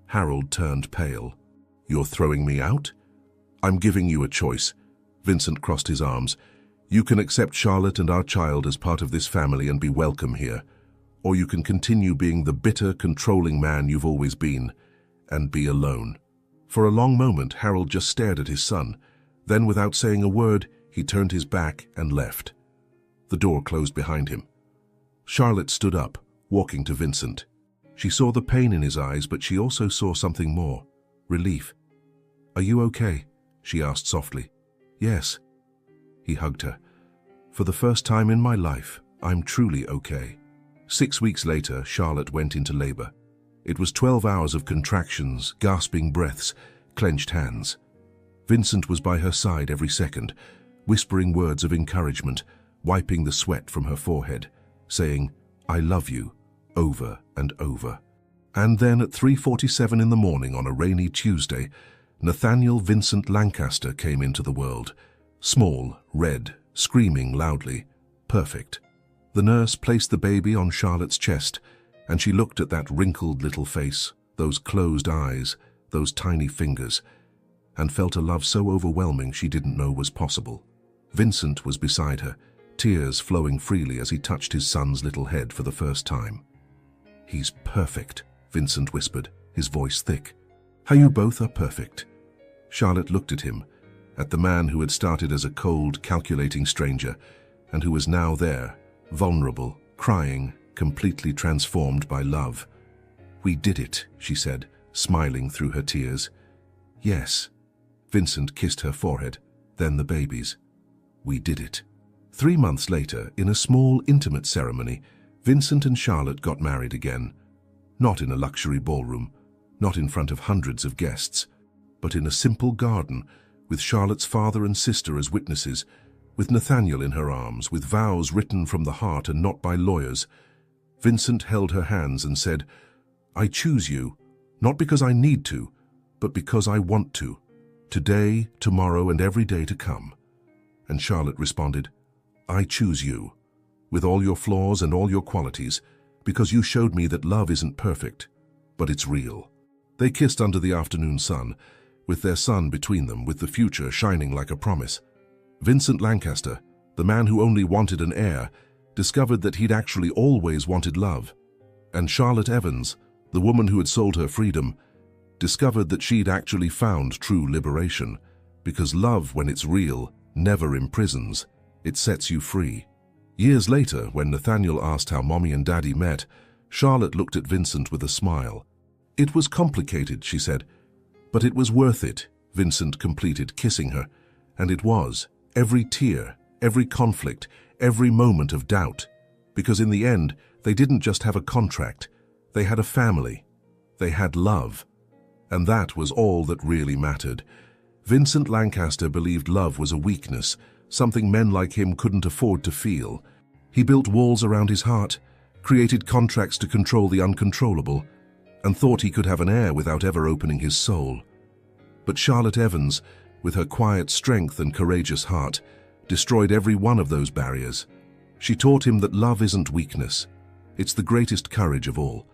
Harold turned pale. "You're throwing me out?" "I'm giving you a choice." Vincent crossed his arms. "You can accept Charlotte and our child as part of this family and be welcome here. Or you can continue being the bitter, controlling man you've always been, and be alone." For a long moment, Harold just stared at his son. Then, without saying a word, he turned his back and left. The door closed behind him. Charlotte stood up, walking to Vincent. She saw the pain in his eyes, but she also saw something more: relief. "Are you okay?" she asked softly. "Yes." He hugged her. "For the first time in my life, I'm truly okay." 6 weeks later, Charlotte went into labor. It was 12 hours of contractions, gasping breaths, clenched hands. Vincent was by her side every second, whispering words of encouragement, wiping the sweat from her forehead, saying, "I love you," over and over. And then at 3:47 in the morning on a rainy Tuesday, Nathaniel Vincent Lancaster came into the world. Small, red, screaming loudly, perfect. The nurse placed the baby on Charlotte's chest, and she looked at that wrinkled little face, those closed eyes, those tiny fingers, and felt a love so overwhelming she didn't know was possible. Vincent was beside her, tears flowing freely as he touched his son's little head for the first time. "He's perfect," Vincent whispered, his voice thick. "How you both are perfect." Charlotte looked at him, at the man who had started as a cold, calculating stranger, and who was now there, vulnerable, crying, completely transformed by love. "We did it," she said, smiling through her tears. "Yes." Vincent kissed her forehead, then the baby's. "We did it." 3 months later, in a small, intimate ceremony, Vincent and Charlotte got married again. Not in a luxury ballroom, not in front of hundreds of guests, but in a simple garden, with Charlotte's father and sister as witnesses, with Nathaniel in her arms, with vows written from the heart and not by lawyers. Vincent held her hands and said, "I choose you, not because I need to, but because I want to, today, tomorrow, and every day to come." And Charlotte responded, "I choose you, with all your flaws and all your qualities, because you showed me that love isn't perfect, but it's real." They kissed under the afternoon sun, with their son between them, with the future shining like a promise. Vincent Lancaster, the man who only wanted an heir, discovered that he'd actually always wanted love. And Charlotte Evans, the woman who had sold her freedom, discovered that she'd actually found true liberation, because love, when it's real, never imprisons. It sets you free. Years later, when Nathaniel asked how Mommy and Daddy met, Charlotte looked at Vincent with a smile. "It was complicated," she said, "but it was worth it," Vincent completed, kissing her. And it was. Every tear, every conflict, every moment of doubt. Because in the end, they didn't just have a contract. They had a family. They had love. And that was all that really mattered. Vincent Lancaster believed love was a weakness, something men like him couldn't afford to feel. He built walls around his heart, created contracts to control the uncontrollable, and thought he could have an heir without ever opening his soul. But Charlotte Evans, with her quiet strength and courageous heart, destroyed every one of those barriers. She taught him that love isn't weakness. It's the greatest courage of all.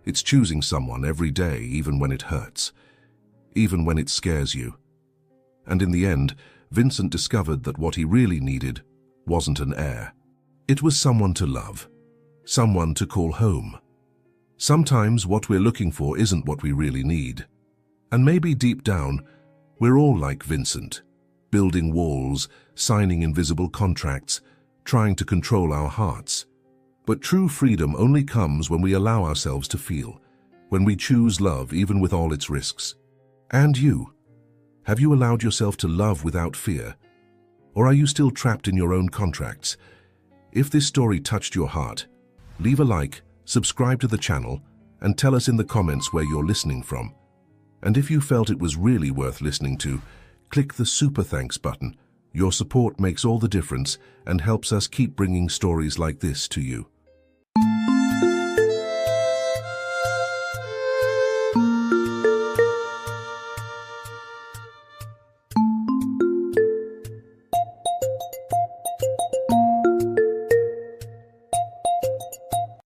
It's choosing someone every day, even when it hurts, even when it scares you. And in the end, Vincent discovered that what he really needed wasn't an heir. It was someone to love, someone to call home. Sometimes what we're looking for isn't what we really need. And maybe deep down, we're all like Vincent, building walls, signing invisible contracts, trying to control our hearts. But true freedom only comes when we allow ourselves to feel, when we choose love even with all its risks. And you? Have you allowed yourself to love without fear? Or are you still trapped in your own contracts? If this story touched your heart, leave a like, subscribe to the channel, and tell us in the comments where you're listening from. And if you felt it was really worth listening to, click the Super Thanks button. Your support makes all the difference and helps us keep bringing stories like this to you.